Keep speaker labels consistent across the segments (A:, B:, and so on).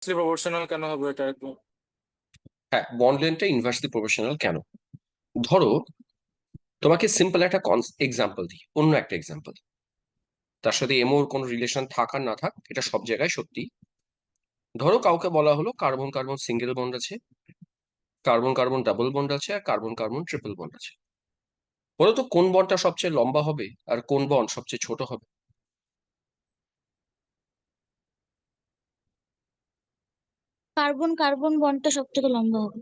A: Proportional কেন হবে এটা একটু।
B: হ্যাঁ, বন্ড লেন্থটা ইনভার্সলি প্রপোর্শনাল কেন? ধরো, তোমাকে সিম্পল একটা এক্সাম্পল দিই, অন্য একটা এক্সাম্পল। তার সাথে এমোর কোনো রিলেশন থাক আর না থাক, এটা সব জায়গায় সত্যি। ধরো কাউকে বলা হলো কার্বন কার্বন সিঙ্গেল বন্ড আছে, কার্বন কার্বন ডাবল বন্ড আছে, আর কার্বন কার্বন ট্রিপল বন্ড আছে। বলো তো কোন বন্ডটা সবচেয়ে লম্বা হবে আর কোন বন্ড সবচেয়ে ছোট হবে?
C: কার্বন কার্বন বন্ডটা সব থেকে লম্বা হবে।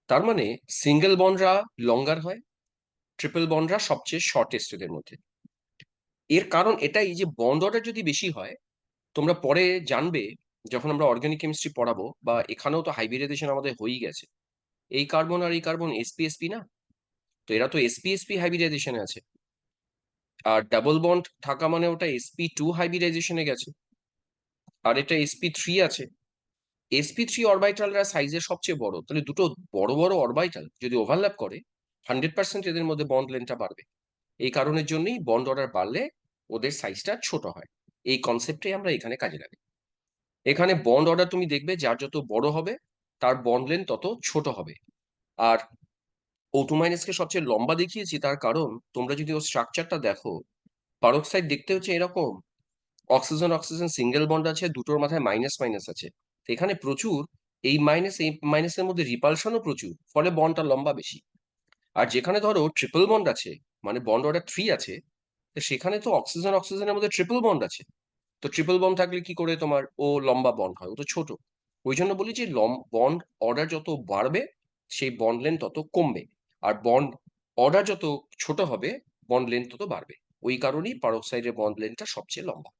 B: তার মানে সিঙ্গেল বন্ডরা লঙ্গার হয়, ট্রিপল বন্ডরা সবচেয়ে শর্টেস্ট এদের মধ্যে। এর কারণ এটাই যে বন্ড অর্ডার যদি বেশি হয়, তোমরা পরে জানবে যখন আমরা অর্গানিক কেমিস্ট্রি পড়াবো, বা এখানেও তো হাইব্রিডাইজেশন আমাদের হয়েই গেছে। এই কার্বন আর এই কার্বন এসপি না, তো এরা তো এসপি হাইব্রিডাইজেশনে আছে। আর ডাবল বন্ড থাকা মানে ওটা sp2 হাইব্রিডাইজেশনে গেছে, আর এটা sp3 আছে। sp3 অরবিটালরা সাইজে সবচেয়ে বড়, তাহলে দুটো বড় বড় অরবিটাল যদি ওভারল্যাপ করে, 100% এদের মধ্যে বন্ড লেন্থটা বাড়বে। এই কারণের জন্যই বন্ড অর্ডার বাড়লে ওদের সাইজটা ছোট হয়। এই কনসেপ্টটাই আমরা এখানে কাজে লাগাই। এখানে বন্ড অর্ডার তুমি দেখবে যার যত বড় হবে তার বন্ড লেন্থ তত ছোট হবে। আর O2- কে সবচেয়ে লম্বা দেখিয়েছি তার কারণ তোমরা যদি ওর স্ট্রাকচারটা দেখো, পারক্সাইড দেখতে হচ্ছে এরকম। অক্সিজেন অক্সিজেন সিঙ্গেল বন্ড আছে, দুটোর মাথায় মাইনাস মাইনাস আছে। তো এখানে প্রচুর এই মাইনাসের মধ্যে রিপালশনও প্রচুর, ফলে বন্ডটা লম্বা বেশি। আর যেখানে ধরো ট্রিপল বন্ড আছে, মানে বন্ড অর্ডার 3 আছে, তো সেখানে তো অক্সিজেন অক্সিজেনের মধ্যে ট্রিপল বন্ড আছে। তো ট্রিপল বন্ড থাকলে কি করে তোমার ও লম্বা বন্ড হয়? ও তো ছোট। ওই জন্য বলি যে বন্ড অর্ডার যত বাড়বে সেই বন্ড লেন্থ তত কমবে, আর বন্ড অর্ডার যত ছোট হবে বন্ড লেন্থ তত বাড়বে। ওই কারণেই পারক্সাইডের বন্ড লেন্থটা সবচেয়ে লম্বা।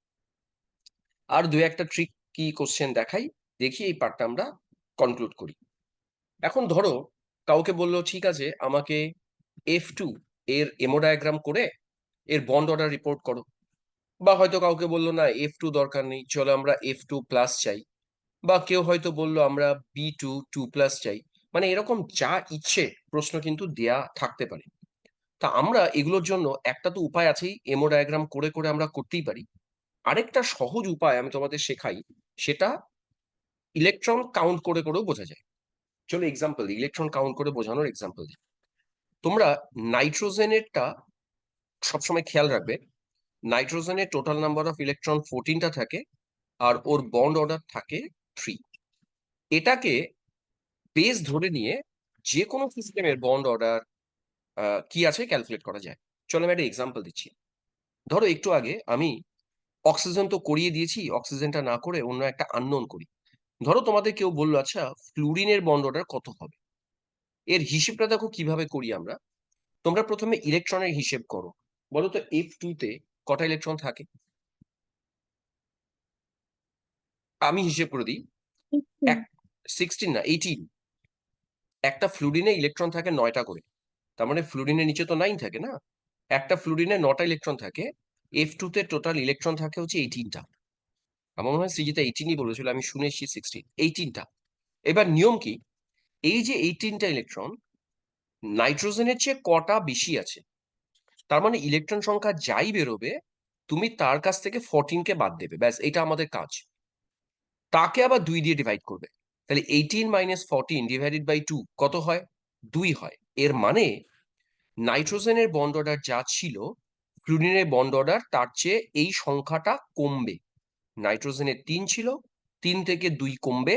B: আর দু একটা ট্রিক কি কোশ্চেন দেখাই, দেখি এই পার্টটা আমরা কনক্লুড করি। এখন ধরো কাউকে বললো ঠিক আছে আমাকে F2 এর এমোডায়াগ্রাম করে এর বন্ড অর্ডার রিপোর্ট করো। বা হয়তো কাউকে বললো না F2 দরকার নেই, চলো আমরা F2+ চাই। বা কেউ হয়তো বললো আমরা B2 2+ চাই। মানে এরকম যা ইচ্ছে প্রশ্ন কিন্তু দেয়া থাকতে পারে। তা আমরা এগুলোর জন্য একটা তো উপায় আছেই, এমোডায়াগ্রাম করে করে আমরা করতেই পারি। আরেকটা সহজ উপায় আমি তোমাদের শেখাই, সেটা ইলেকট্রন কাউন্ট করে করেও বোঝা যায়। চলো এক্সাম্পল দিই, ইলেকট্রন কাউন্ট করে বোঝানোর এক্সাম্পল দিই। তোমরা নাইট্রোজেনেরটা সবসময় খেয়াল রাখবে। নাইট্রোজেনের টোটাল নাম্বার অফ ইলেকট্রন 14টা থাকে, আর ওর বন্ড অর্ডার থাকে 3। এটাকে বেস ধরে নিয়ে যে কোনো সিস্টেমের বন্ড অর্ডার কি আছে ক্যালকুলেট করা যায়। চলো আমি একটা এক্সাম্পল দিচ্ছি। ধরো একটু আগে আমি অক্সিজেন তো করিয়ে দিয়েছি, অক্সিজেনটা না করে অন্য একটা আননোন করি। ধরো তোমাদের কেউ বললো আচ্ছা ফ্লুরিনের বন্ড অর্ডার কত হবে। এর হিসেবটা দেখো কিভাবে করি আমরা। তোমরা প্রথমে ইলেকট্রনের হিসেব করো। বলো তো F2 তে কটা ইলেকট্রন থাকে? আমি হিসেব করে দিই। এক 16 না 18। একটা ফ্লুরিনে ইলেকট্রন থাকে 9টা করে। তার মানে ফ্লুরিনের নিচে তো 9 থাকে না। একটা ফ্লুরিনে 9টা ইলেকট্রন থাকে। F2 তে টোটাল ইলেকট্রন থাকে হচ্ছে 18টা। আমার মনে হয় সৃজিতা 18ই বলেছিল, আমি শুনে এসেছি 16, 18টা। এবার নিয়ম কি, এই যে 18টা ইলেকট্রন নাইট্রোজেনের চেয়ে কটা বেশি আছে, তার মানে ইলেকট্রন সংখ্যা যাই বেরোবে তুমি তার কাছ থেকে 14কে বাদ দেবে, ব্যাস এটা আমাদের কাজ। তাকে আবার 2 দিয়ে ডিভাইড করবে। তাহলে 18 - 14 ডিভাইডেড বাই 2 কত হয়? 2 হয়। এর মানে নাইট্রোজেনের বন্ড অর্ডার যা ছিল, ফ্লুরিনের বন্ড অর্ডার তার চেয়ে এই সংখ্যাটা কমবে। নাইট্রোজেনের 3 ছিল, 3 থেকে 2 কমবে।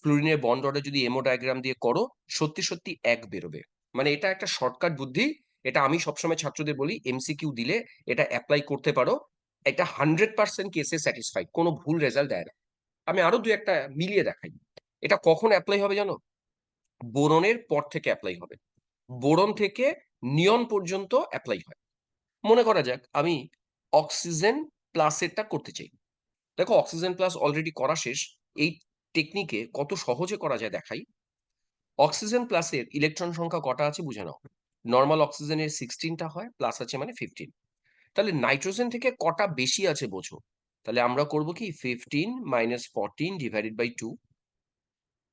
B: ফ্লুরিনের বন্ড অর্ডার যদি এমোডায়াগ্রাম দিয়ে করো, সত্যি সত্যি 1 বেরোবে। মানে এটা একটা শর্টকাট বুদ্ধি। এটা আমি সবসময় ছাত্রদের বলি, এমসিকিউ দিলে এটা অ্যাপ্লাই করতে পারো। এটা 100% কেসে স্যাটিসফাইড, কোনো ভুল রেজাল্ট দেয় না। আমি আরো দু একটা মিলিয়ে দেখাই। এটা কখন অ্যাপ্লাই হবে জানো? বোরনের পর থেকে অ্যাপ্লাই হবে। বোরন থেকে নিয়ন পর্যন্ত অ্যাপ্লাই হয়। মনে করা যাক আমি অক্সিজেন প্লাসেরটা করতে চাই। দেখো অক্সিজেন প্লাস অলরেডি করা শেষ। এই টেকনিকে কত সহজে করা যায় দেখাই। অক্সিজেন প্লাসের ইলেকট্রন সংখ্যা কটা আছে বুঝে নাও। নর্মাল অক্সিজেনের 16টা হয়, প্লাস আছে মানে 15। তাহলে নাইট্রোজেন থেকে কটা বেশি আছে বোঝো। তাহলে আমরা করব কি 15 - 14 ডিভাইডেড বাই 2,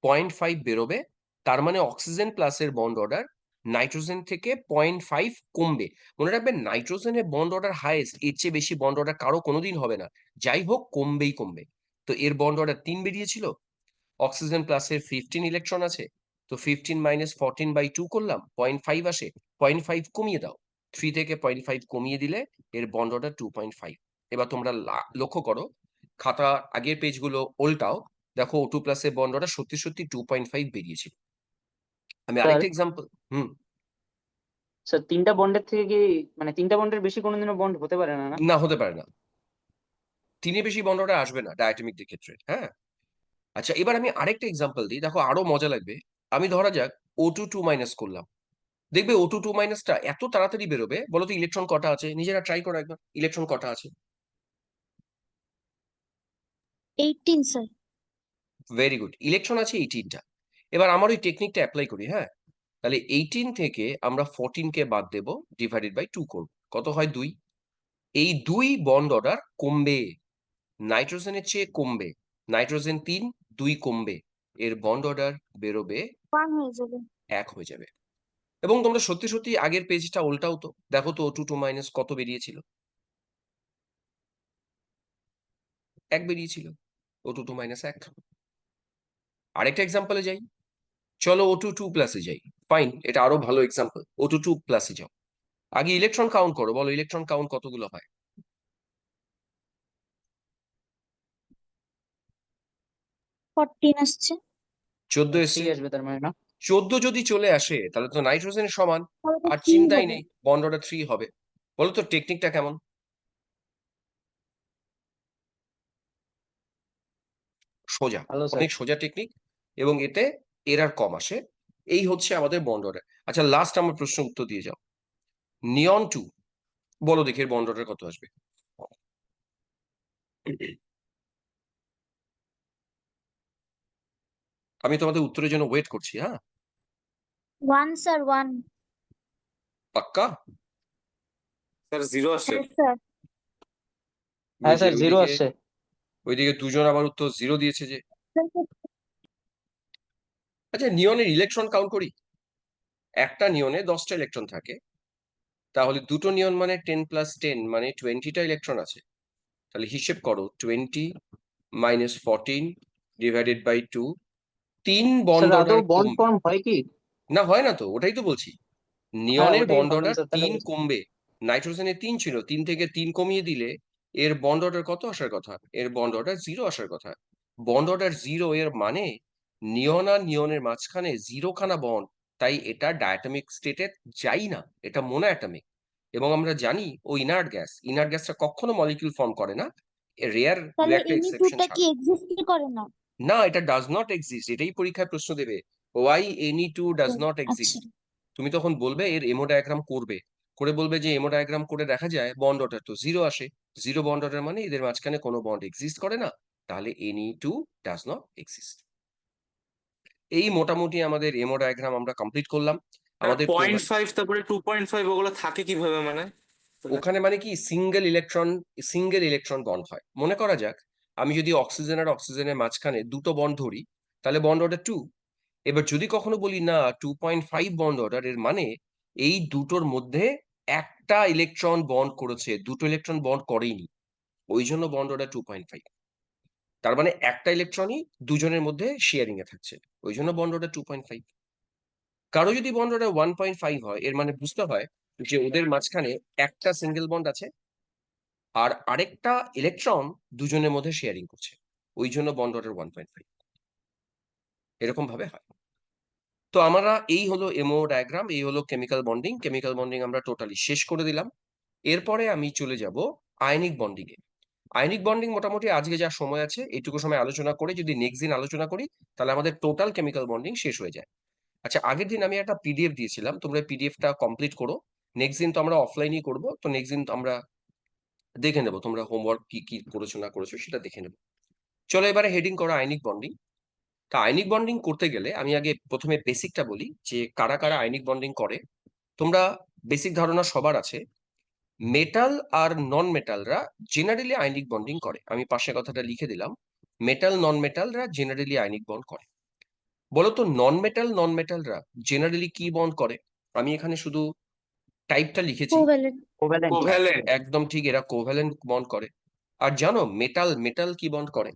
B: 0.5 বেরোবে। তার মানে অক্সিজেন প্লাসের বন্ড অর্ডার নাইট্রোজেন থেকে 0.5 কমবে। মনে রাখবেন নাইট্রোজেনের বন্ড অর্ডার হাইয়েস্ট, এর চেয়ে বেশি বন্ড অর্ডার কারো কোনোদিন হবে না। যাই হোক কমবেই কমবে। তো এর বন্ড অর্ডার 3 বেরিয়েছিল। অক্সিজেন প্লাসের 15 ইলেকট্রন আছে, তো 15 মাইনাস 14/2 করলাম, 0.5 আসে, 0.5 কমিয়ে দাও, 3 থেকে 0.5 কমিয়ে দিলে এর বন্ড অর্ডার 2.5। এবার তোমরা লক্ষ্য করো, খাতা আগের পেজগুলো উল্টাও, দেখো O2 প্লাসের বন্ড অর্ডার সত্যি সত্যি 2.5 বেরিয়েছিল। আমি
D: স্যার
B: আরেকটা এক্সাম্পল,
D: স্যার তিনটা বন্ডের থেকে কি মানে তিনটা বন্ডের বেশি কোনোদিনও বন্ড হতে পারে না না?
B: না হতে পারে না, তিনের বেশি বন্ড অর্ডার আসবে না ডায়াটমিকদের ক্ষেত্রে, হ্যাঁ। আচ্ছা, এবার আমি আরেকটা এক্সাম্পল দিই, দেখো আরো মজা লাগবে। আমি ধরা যাক O2 2 মাইনাস করলাম, দেখবে O2 2 মাইনাসটা এত তাড়াতাড়ি বেরোবে, বলো তো ইলেকট্রন কটা আছে, নিজেরা ট্রাই করো একবার, ইলেকট্রন কটা আছে?
C: 18 স্যার।
B: ভেরি গুড, ইলেকট্রন আছে 18টা। এবার আমার ওই টেকনিকটা অ্যাপ্লাই করি, হ্যাঁ। তাহলে 18 থেকে আমরা 14 কে বাদ দেব, ডিভাইডেড বাই 2 করব, কত হয় 2। এই 2 বন্ড অর্ডার কমবে, নাইট্রোজেনের চেয়ে কমবে, নাইট্রোজেন 3, 2 কমবে, এর বন্ড অর্ডার বেরোবে
C: 1 হয়ে যাবে।
B: 1 হয়ে যাবে। এবং তোমরা সত্যি সত্যি আগের পেজটা উল্টাও তো, দেখো তো O2 2 মাইনাস কত বেরিয়েছিল, 1 বেরিয়েছিল, O2 2 মাইনাস 1। আরেকটা এক্সাম্পলে যাই, চলো O2 2 প্লাসে যাই, ফাইন, এটা আরো ভালো এক্সাম্পল, O2 2 প্লাসে যাও, আগে ইলেকট্রন কাউন্ট করো, বলো ইলেকট্রন কাউন্ট কতগুলো হয়?
C: 14 আসছে।
B: 14
D: 3
B: এসছে।
D: আসবে তার মানে না?
B: 14 যদি চলে আসে তাহলে তো নাইট্রোজেনের সমান,
C: তাহলে তো
B: আর
C: 3
B: চিন্তাই
C: হবে।
B: নেই, বন্ড অর্ডার 3 হবে। বলো তো টেকনিকটা কেমন? সোজা,
D: ভালো স্যার।
B: অনেক সোজা টেকনিক, এবং এতে এরার কম আসে। এই হচ্ছে আমাদের বন্ড অর্ডার। আচ্ছা, লাস্ট আমার প্রশ্ন উত্তর দিয়ে যাও, নিয়ন 2, বলো দেখি এর বন্ড অর্ডার কত আসবে? আমি তোমাদের উত্তরের জন্য ওয়েট করছি, হ্যাঁ।
C: 1 স্যার, 1।
B: পাক্কা?
A: স্যার 0 আসে।
C: হ্যাঁ স্যার।
D: হ্যাঁ
B: ওই যে
D: স্যার 0
B: ওইদিকে,
D: আসছে।
B: ওইদিকে দুজন আবার উত্তর 0 দিয়েছে যে। আচ্ছা, নিয়নের ইলেকট্রন কাউন্ট করি, একটা নিয়নে 10টা ইলেকট্রন থাকে, তাহলে দুটো নিয়ন মানে 10 প্লাস 10 মানে 20টা ইলেকট্রন আছে। তাহলে হিসেব করো, 20 minus 14 divided by 2, 3 bond
D: sir
B: order
D: আদৌ বন্ড
B: কমবে।
D: ফর্ম হয় কি?
B: না হয় না তো, ওটাই তো বলছি,
D: হ্যাঁ
B: নিয়নের
D: ওটাই
B: বন্ড
D: ভাবলাম
B: অর্ডার
D: স্যার, তাহলে
B: 3 কমবে, নাইট্রোজেনের 3 ছিল, 3 থেকে 3 কমিয়ে দিলে এর বন্ড অর্ডার কত আসার কথা? এর বন্ড অর্ডার 0 আসার কথা। বন্ড অর্ডার 0 এর মানে নিয়ন আর নিয়নের মাঝখানে 0 খানা বন্ড, তাই এটা ডায়াটমিক স্টেটে যাই না, এটা মোনোঅ্যাটমিক। এবং আমরা জানি ও ইনার্ট গ্যাস, ইনার্ট গ্যাসটা কখনো মলিকিউল ফর্ম করে না, রেয়ার দু
C: তাহলে
B: একটা
C: Ni2
B: এক্সেপশন
C: টা কি
B: ছাড়া।
C: এক্সিস্টই করে না?
B: না, এটা ডাজ নট এক্সিস্ট, এটাই পরীক্ষায় প্রশ্ন দেবে, ওয়াই Ni2 ডাজ নট
C: আচ্ছা।
B: এক্সিস্ট। তুমি তখন বলবে এর এমো ডায়াগ্রাম করবে, করে বলবে যে এমো ডায়াগ্রাম করে দেখা যায় বন্ড অর্ডার তো 0 আসে, 0 বন্ড অর্ডার মানে এদের মাঝখানে কোনো বন্ড এক্সিস্ট করে না, তাহলে Ni2 ডাজ নট এক্সিস্ট। এই মোটামুটি আমাদের এমো ডায়াগ্রাম আমরা কমপ্লিট করলাম। আমাদের
A: পয়েন্ট ফাইভ তারপরে 2.5 ওগুলো থাকে কিভাবে মানে?
B: ওখানে মানে কি সিঙ্গেল ইলেকট্রন বন্ড হয়। মনে করা যাক আমি যদি অক্সিজেন আর অক্সিজেনের মাঝখানে দুটো বন্ড ধরি, তাহলে বন্ড অর্ডার 2। এবার যদি কখনো বলি না 2.5 বন্ড অর্ডার, এর মানে এই দুটোর মধ্যে একটা ইলেকট্রন বন্ড করেছে, দুটো ইলেকট্রন বন্ড করেইনি, ওই জন্য বন্ড অর্ডার 2.5। তার মানে একটা ইলেকট্রনই দুজনের মধ্যে শেয়ারিং এ থাকছে, ওই জন্য বন্ড অর্ডার 2.5। কারো যদি বন্ড অর্ডার 1.5 হয়, এর মানে বুঝতে হয় যে ওদের মাঝখানে একটা সিঙ্গেল বন্ড আছে, আর আরেকটা ইলেকট্রন দুজনের মধ্যে শেয়ারিং করছে, ওই জন্য বন্ড অর্ডার 1.5, এরকম ভাবে হয়। তো আমরা এই হলো এমও ডায়াগ্রাম, এই হলো কেমিক্যাল বন্ডিং। কেমিক্যাল বন্ডিং আমরা টোটালি শেষ করে দিলাম। এরপরে আমি চলে যাব আয়নিক বন্ডিং এ। আয়নিক বন্ডিং মোটামুটি আজকে যা সময় আছে এইটুকু সময় আলোচনা করে যদি নেক্সট দিন আলোচনা করি, তাহলে আমাদের টোটাল কেমিক্যাল বন্ডিং শেষ হয়ে যায়। আচ্ছা, আগের দিন আমি একটা পিডিএফ দিয়েছিলাম, তোমরা পিডিএফটা কমপ্লিট করো। নেক্সট দিন তো আমরা অফলাইনই করবো, তো নেক্সট দিন আমরা দেখে নেবো তোমরা হোমওয়ার্ক কি কি করেছো না করেছো সেটা দেখে নেবো। চলো এবারে হেডিং করো আয়নিক বন্ডিং। তা আয়নিক বন্ডিং করতে গেলে আমি আগে প্রথমে বেসিকটা বলি যে কারা কারা আয়নিক বন্ডিং করে। তোমরা বেসিক ধারণা সবার আছে, মেটাল আর নন মেটালরা জেনারেলি আয়নিক বন্ডিং করে। আমি পাশে কথাটা লিখে দিলাম, মেটাল নন মেটালরা জেনারেলি আয়নিক বন্ড করে। বলতো নন মেটালরা জেনারেলি কি বন্ড করে? আমি এখানে শুধু টাইপটা লিখেছি,
C: কোভ্যালেন্ট।
D: কোভ্যালেন্ট।
A: কোভ্যালেন্ট।
B: একদম ঠিক, এরা কোভ্যালেন্ট বন্ড করে। আর জানো মেটাল কি বন্ড করে?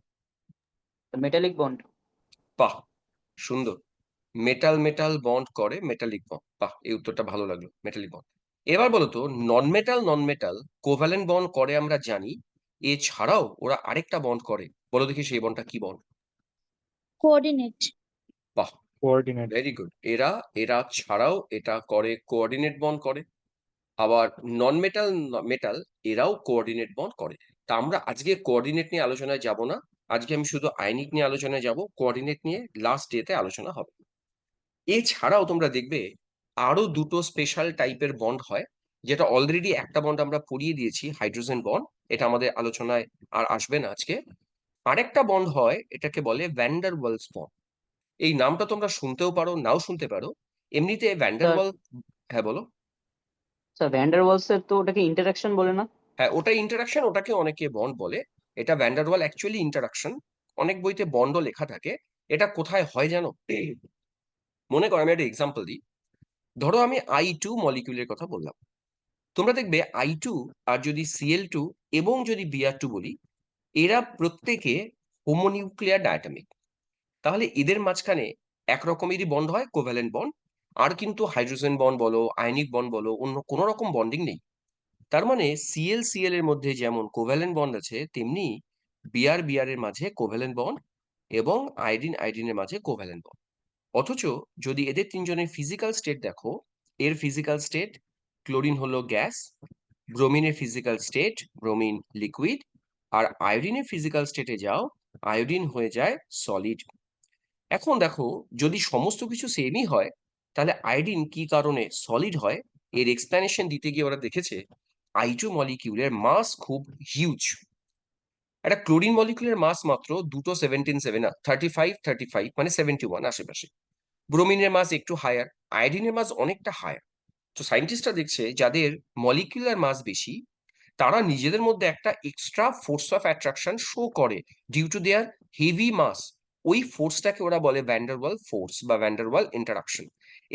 D: Metallic bond.
B: বাহ, সুন্দর। মেটাল মেটাল বন্ড করে মেটালিক বন্ড। বাহ, এই উত্তরটা ভালো লাগলো, মেটালিক বন্ড। এবার বলো তো, নন মেটাল কোভ্যালেন্ট বন্ড করে আমরা জানি, এছাড়াও ওরা আরেকটা বন্ড করে, বলো দেখি সেই বন্ডটা কি বন্ড?
C: কোঅর্ডিনেট।
B: বাহ,
E: কোঅর্ডিনেট।
B: Very good. এরা এরা ছাড়াও এটা করে, কোঅর্ডিনেট বন্ড করে। আবার নন মেটাল মেটাল এরাও কোঅর্ডিনেট বন্ড করে। তা আমরা আজকে কোঅর্ডিনেট নিয়ে আলোচনায় যাব না, আজকে আমি শুধু আয়নিক নিয়ে আলোচনায় যাব, কোঅর্ডিনেট নিয়ে লাস্ট ডেতে আলোচনা হবে। এছাড়াও তোমরা দেখবে আরো দুটো স্পেশাল টাইপের বন্ড হয়, যেটা অলরেডি একটা বন্ড আমরা পড়িয়ে দিয়েছি, হাইড্রোজেন বন্ড, এটা আমাদের আলোচনায় আর আসবে না আজকে। আরেকটা বন্ড হয়, এটাকে বলে ভ্যান ডার ওয়ালস বন্ড। এই নামটা তোমরা শুনতেও পারো, নাও শুনতে পারো। এমনিতে ভ্যান ডার
D: স্যার
B: ওয়াল, হ্যাঁ বলো।
D: স্যার ভ্যান ডার ওয়ালসের তো ওটাকে ইন্টারাকশন বলে না?
B: হ্যাঁ, ওটা ইন্টারাকশন, ওটাকে অনেকে বন্ড বলে। এটা ভ্যান ডার ওয়াল অ্যাকচুয়ালি ইন্টারাকশন। অনেক বইতে বন্ডও লেখা থাকে। এটা কোথায় হয় জানো? মনে করো আমি একটা এক্সাম্পল দিই। ধরো আমি I2 মলিকিউলের কথা বললাম। তোমরা দেখবে I2 আর যদি Cl2 এবং যদি Br2 বলি, এরা প্রত্যেকে হোমোনিউক্লিয়ার ডায়াটমিক। তাহলে এদের মাঝখানে একরকমেরই বন্ড হয়, কোভ্যালেন্ট বন্ড। আর কিন্তু হাইড্রোজেন বন্ড বলো, আয়নিক বন্ড বলো, অন্য কোনো রকম বন্ডিং নেই। তার মানে Cl এর মধ্যে যেমন কোভ্যালেন্ট বন্ড আছে, তেমনি Br এর মাঝে কোভ্যালেন্ট বন্ড, এবং আইডিনের মাঝে কোভ্যালেন্ট বন্ড। অথচ যদি এদের তিনজনের ফিজিক্যাল স্টেট দেখো, এর ফিজিক্যাল স্টেট ক্লোরিন হলো গ্যাস, ব্রোমিনের ফিজিক্যাল স্টেট ব্রোমিন লিকুইড, আর আয়োডিনের ফিজিক্যাল স্টেটে যাও, আয়োডিন হয়ে যায় সলিড। এখন দেখো, যদি সমস্ত কিছু সেমই হয়, তাহলে আয়োডিন কি কারণে সলিড হয়? এর এক্সপ্লেনেশন দিতে গিয়ে ওরা দেখেছে I2 মলিকিউলের মাস খুব হিউজ। একটা ক্লোরিন মলিকিউলের মাস মাত্র 2.17 মানে 71 আশেপাশে। ব্রোমিনের মাস একটু হায়ার, আয়োডিনের মাস অনেকটা হায়ার। তো সায়েন্টিস্টরা দেখছে যাদের মলিকিউলার মাস বেশি, তারা নিজেদের মধ্যে একটা extra force of attraction show করে ডিউ টু দেয়ার হেভি মাস। ওই ফোর্সটাকে ওরা বলে ভ্যান্ডারওয়াল ফোর্স বা ভ্যান্ডারওয়াল ইন্টারাকশন।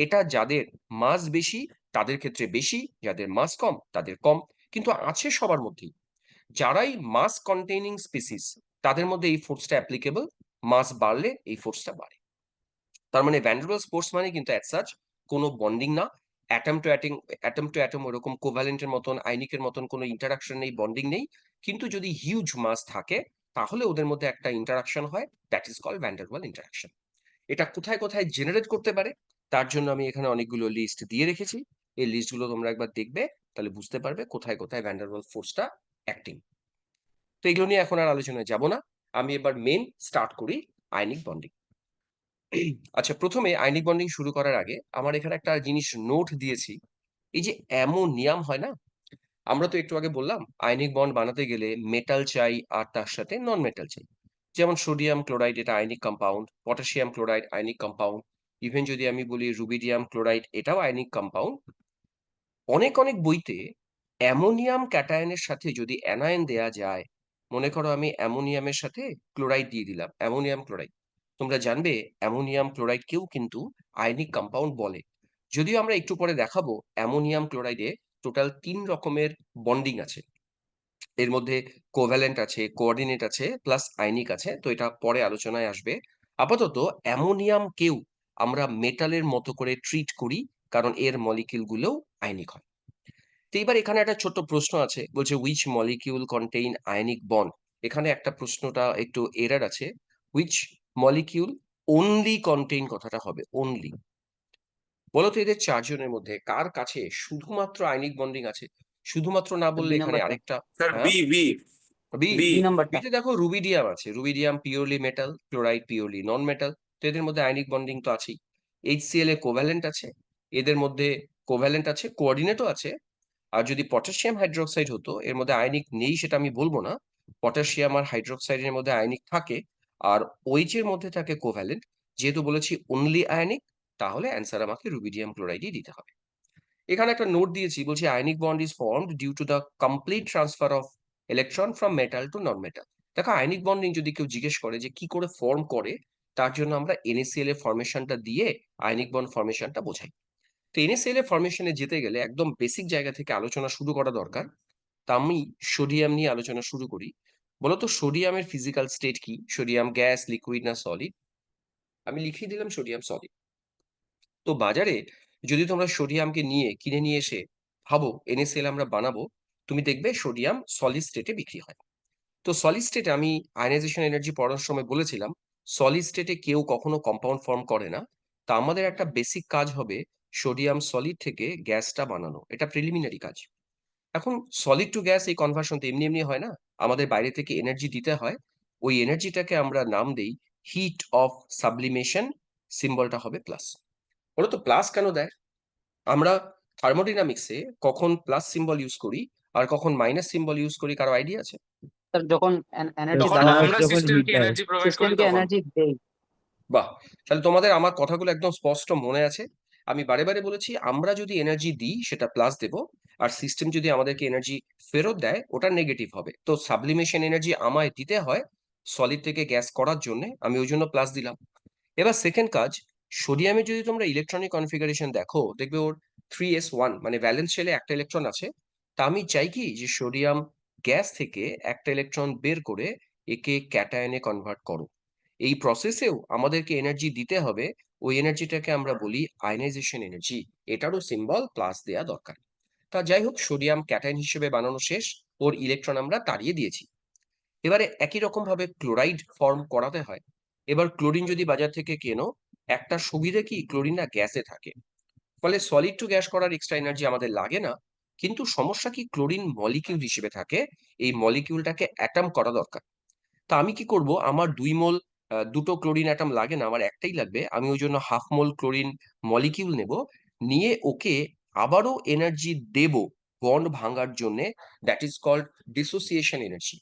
B: এটা যাদের মাস বেশি তাদের ক্ষেত্রে বেশি, যাদের মাস কম তাদের কম। কিন্তু আছে সবার মধ্যেই। যারাই মাস কন্টেইনিং স্পিসিস, তাদের মধ্যে এই ফোর্সটা অ্যাপ্লিকেবল। মাস বাড়লে এই ফোর্সটা বাড়ে। তার মানে ভ্যান ডার ওয়ালস ফোর্স মানে কিন্তু অ্যাজ সাচ কোনো বন্ডিং না। অ্যাটম টু অ্যাটম ওরকম কোভ্যালেন্টের মতন, আইনিকের মতন কোনো ইন্টারাকশন নেই, বন্ডিং নেই। কিন্তু যদি হিউজ মাস থাকে, তাহলে ওদের মধ্যে একটা ইন্টারাকশন হয়, that is called van der Waals interaction. এটা কোথায় কোথায় জেনারেট করতে পারে, তার জন্য আমি এখানে অনেকগুলো লিস্ট দিয়ে রেখেছি। এই লিস্টগুলো তোমরা একবার দেখবে, তাহলে বুঝতে পারবে কোথায় কোথায় ভ্যান ডার ওয়াল ফোর্সটা অ্যাক্টিং। তো এগুলো নিয়ে এখন আর আলোচনায় যাব না। আমি এবার মেন স্টার্ট করি আয়নিক বন্ডিং। আচ্ছা, প্রথমে আয়নিক বন্ডিং শুরু করার আগে আমার এখানে একটা জিনিস নোট দিয়েছি। এই যে অ্যামোনিয়াম হয় না, আমরা তো একটু আগে বললাম আয়নিক বন্ড বানাতে গেলে মেটাল চাই আর তার সাথে নন মেটাল চাই। যেমন সোডিয়াম ক্লোরাইড, এটা ionic compound, potassium chloride ionic compound, even যদি আমি বলি রুবিডিয়াম ক্লোরাইড, এটাও আয়নিক কম্পাউন্ড। অনেক অনেক বইতে অ্যামোনিয়াম ক্যাটায়নের সাথে যদি অ্যানায়ন দেয়া যায়, মনে করো আমি অ্যামোনিয়ামের সাথে ক্লোরাইড দিয়ে দিলাম, অ্যামোনিয়াম ক্লোরাইড, তোমরা জানবে অ্যামোনিয়াম ক্লোরাইডকেও কিন্তু আয়নিক কম্পাউন্ড বলে। যদিও আমরা একটু পরে দেখাবো অ্যামোনিয়াম ক্লোরাইডে টোটাল 3 রকমের বন্ডিং আছে। এর মধ্যে কোভ্যালেন্ট আছে, কোঅর্ডিনেট আছে, প্লাস আয়নিক আছে। তো এটা পরে আলোচনায় আসবে। আপাতত অ্যামোনিয়ামকেও আমরা মেটালের মতো করে ট্রিট করি, কারণ এর মলিকিউল গুলোও আয়নিক হয়। তো এবার এখানে একটা ছোট্ট প্রশ্ন আছে, বলছে which molecule contain ionic bond. এখানে একটা প্রশ্নটা একটু এরার আছে, হুইচ মলিকিউল অনলি কন্টেইন, কথাটা হবে অনলি। বলতো এদের চারজনের মধ্যে কার কাছে শুধুমাত্র আয়নিক বন্ডিং আছে? শুধুমাত্র না বললে
D: বি
B: এখানে
D: নাম্বারটা,
B: আরেকটা।
A: স্যার
B: হ্যাঁ,
A: B B
B: B.
A: B
D: B নাম্বারটা।
B: বিতে দেখো রুবিডিয়াম আছে, rubidium purely metal, chloride purely non metal. তো এদের মধ্যে আয়নিক বন্ডিং তো আছেই। HCl এ কোভ্যালেন্ট আছে, এদের মধ্যে কোভ্যালেন্ট আছে, কোঅর্ডিনেটও আছে। আর যদি পটাশিয়াম হাইড্রোক্সাইড হতো, এর মধ্যে আয়নিক নেই সেটা আমি বলবো না, পটাশিয়াম আর হাইড্রোক্সাইডের মধ্যে আয়নিক থাকে। আর OH এর মধ্যে থাকে কোভ্যালেন্ট। যেহেতু বলেছি অনলি আয়নিক, তাহলে অ্যান্সার আমাকে রুবিডিয়াম ক্লোরাইডই দিতে হবে। এখানে একটা নোট দিয়েছি, বলছি ionic bond is formed due to the complete transfer of electron from metal to non metal. দেখো আয়নিক বন্ডিং যদি কেউ জিজ্ঞেস করে যে কি করে ফর্ম করে, তার জন্য আমরা NaCl এর ফরমেশনটা দিয়ে আয়নিক বন্ড ফরমেশনটা বোঝাই। তো NaCl এর ফরমেশনে যেতে গেলে একদম বেসিক জায়গা থেকে আলোচনা শুরু করা দরকার। তা আমি সোডিয়াম নিয়ে আলোচনা শুরু করি। বলতো সোডিয়ামের ফিজিক্যাল স্টেট কি? সোডিয়াম গ্যাস, লিকুইড না সলিড? আমি লিখিয়ে দিলাম সোডিয়াম সলিড। তো বাজারে যদি তোমরা সোডিয়ামকে কিনে নিয়ে এসে ভাবো NaCl আমরা বানাবো, তুমি দেখবে সোডিয়াম সলিড স্টেটে বিক্রি হয়। তো সলিড স্টেটে আমি আয়নাইজেশন এনার্জি পড়ার সময় বলেছিলাম, সলিড স্টেটে কেউ কখনো কম্পাউন্ড ফর্ম করে না। তা আমাদের একটা বেসিক কাজ হবে সোডিয়াম সলিড থেকে গ্যাসটা বানানো, এটা প্রিলিমিনারি কাজ। এখন সলিড টু গ্যাস এই কনভার্সন তো এমনি এমনি হয় না, আমাদের বাইরে থেকে এনার্জি দিতে হয়। ওই এনার্জিটাকে আমরা নাম দেই হিট অফ সাবলিমেশন, সিম্বলটা হবে প্লাস। ওরা তো প্লাস কেন দেয়? আমরা থার্মোডিনামিক্সে কখন প্লাস সিম্বল ইউজ করি আর কখন মাইনাস সিম্বল ইউজ করি, কারো আইডিয়া আছে?
D: স্যার যখন এনার্জি
A: যখন
D: দেওয়া হয়
A: আমরা
E: যখন হিট
A: সিস্টেমকে
E: দেয়।
A: এনার্জি প্রোভাইড করি
D: সিস্টেমকে
A: তখন।
D: এনার্জি দেই।
B: বাহ, তাহলে তোমাদের আমার কথাগুলো একদম স্পষ্ট মনে আছে। আমি বারে বারে বলেছি আমরা যদি এনার্জি দিই সেটা প্লাস দেব, আর সিস্টেম যদি আমাদেরকে এনার্জি ফেরত দেয় ওটা নেগেটিভ হবে। তো সাবলিমেশন এনার্জি আমায় দিতে হয় সলিড থেকে গ্যাস করার জন্য, আমি ওই জন্য প্লাস দিলাম। এবার সেকেন্ড কাজ, সোডিয়ামে যদি তোমরা ইলেকট্রনিক কনফিগারেশন দেখো দেখবে ওর 3s1 মানে ভ্যালেন্স শেলে একটা ইলেকট্রন আছে। তা আমি চাই কি যে সোডিয়াম গ্যাস থেকে একটা ইলেকট্রন বের করে একে ক্যাটায়নে কনভার্ট করো। এই প্রসেসেও আমাদেরকে এনার্জি দিতে হবে, ওই এনার্জিটাকে আমরা বলি আয়নাইজেশন এনার্জি, এটারও সিম্বল প্লাস দেয়া দরকার। তা যাই হোক, সোডিয়াম ক্যাটায়ন হিসেবে বানানো শেষ, ওর ইলেকট্রন আমরা তাড়িয়ে দিয়েছি। এবারে একই রকম ভাবে ক্লোরাইড ফর্ম করাতে হয়। এবার ক্লোরিন যদি বাজার থেকে কেনো, একটা সুবিধা কি ক্লোরিন না গ্যাসে থাকে, ফলে সলিড টু গ্যাস করার এক্সট্রা এনার্জি আমাদের লাগে না। কিন্তু সমস্যা কি ক্লোরিন মলিকিউল হিসেবে থাকে, এই মলিকিউলটাকে অ্যাটম করা দরকার। তা আমি কি করব, আমার 2 মোল দুটো ক্লোরিন অ্যাটম লাগে না, আমার একটাই লাগবে। আমি ওই জন্য হাফ মোল ক্লোরিন মলিকিউল নেব, নিয়ে ওকে আবারও এনার্জি দেব বন্ড ভাঙার জন্য, that is called dissociation energy.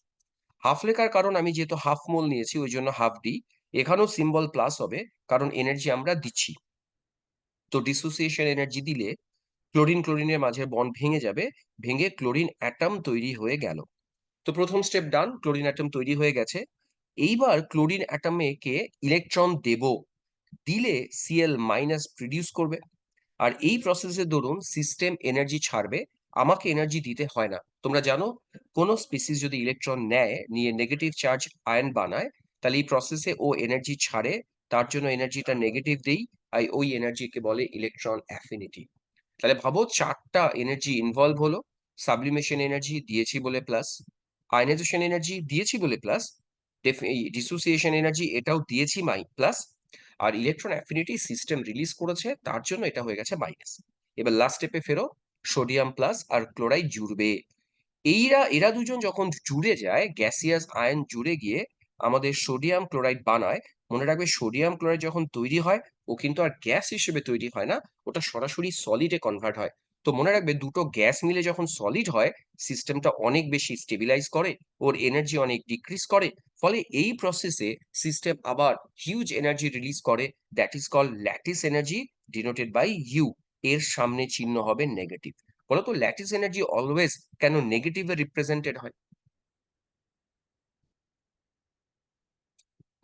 B: Half লেখার কারণ আমি যেহেতু হাফ মোল নিয়েছি ওই জন্য হাফ ডি, এখানেও সিম্বল প্লাস হবে কারণ এনার্জি আমরা দিচ্ছি। তো ডিসোসিয়েশন এনার্জি দিলে ক্লোরিনের মাঝে বন্ড ভেঙে যাবে, ভেঙে ক্লোরিন অ্যাটম তৈরি হয়ে গেল। তো প্রথম স্টেপ ডান, ক্লোরিন অ্যাটম তৈরি হয়ে গেছে। এইবার ক্লোরিন অ্যাটমে কে ইলেকট্রন দেব, দিলে Cl মাইনাস প্রডিউস করবে। আর এই প্রসেসের দরুন সিস্টেম এনার্জি ছাড়বে, আমাকে এনার্জি দিতে হয় না। তোমরা জানো কোনো স্পিসিস যদি ইলেকট্রন নেয়, নিয়ে নেগেটিভ চার্জ আয়ন বানায়, তাহলে এই প্রসেসে ও এনার্জি ছাড়ে, তার জন্য এনার্জিটা নেগেটিভ দেই, আর ওই এনার্জিকে বলে ইলেকট্রন অ্যাফিনিটি। তাহলে ভাবো 4টা এনার্জি ইনভলভ হলো, সাবলিমেশন এনার্জি দিয়েছি বলে প্লাস, আয়নাইজেশন এনার্জি দিয়েছি বলে প্লাস, ডিসোসিয়েশন এনার্জি এটাও দিয়েছি প্লাস, আর ইলেকট্রন অ্যাফিনিটি সিস্টেম রিলিজ করেছে তার জন্য এটা হয়ে গেছে মাইনাস। এবার লাস্ট স্টেপে ফেরো, সোডিয়াম প্লাস আর ক্লোরাইড জুড়বে। এরা দুজন যখন জুড়ে যায়, গ্যাসিয়াস আয়ন জুড়ে গিয়ে আমাদের সোডিয়াম ক্লোরাইড বানায়। মনে রাখবে সোডিয়াম ক্লোরাইড যখন তৈরি হয় ও কিন্তু আর গ্যাস হিসেবে তৈরি হয় না, ওটা সরাসরি সলিডে কনভার্ট হয়। তো মনে রাখবে দুটো গ্যাস মিলে যখন সলিড হয়, সিস্টেমটা অনেক বেশি স্টেবিলাইজ করে, ওর এনার্জি অনেক ডিক্রিজ করে, ফলে এই প্রসেসে সিস্টেম আবার হিউজ এনার্জি রিলিজ করে, that is called lattice energy, denoted by U. এর সামনে চিহ্ন হবে নেগেটিভ। বলতো ল্যাটিস এনার্জি অলওয়েজ কেন নেগেটিভে রিপ্রেজেন্টেড হয়?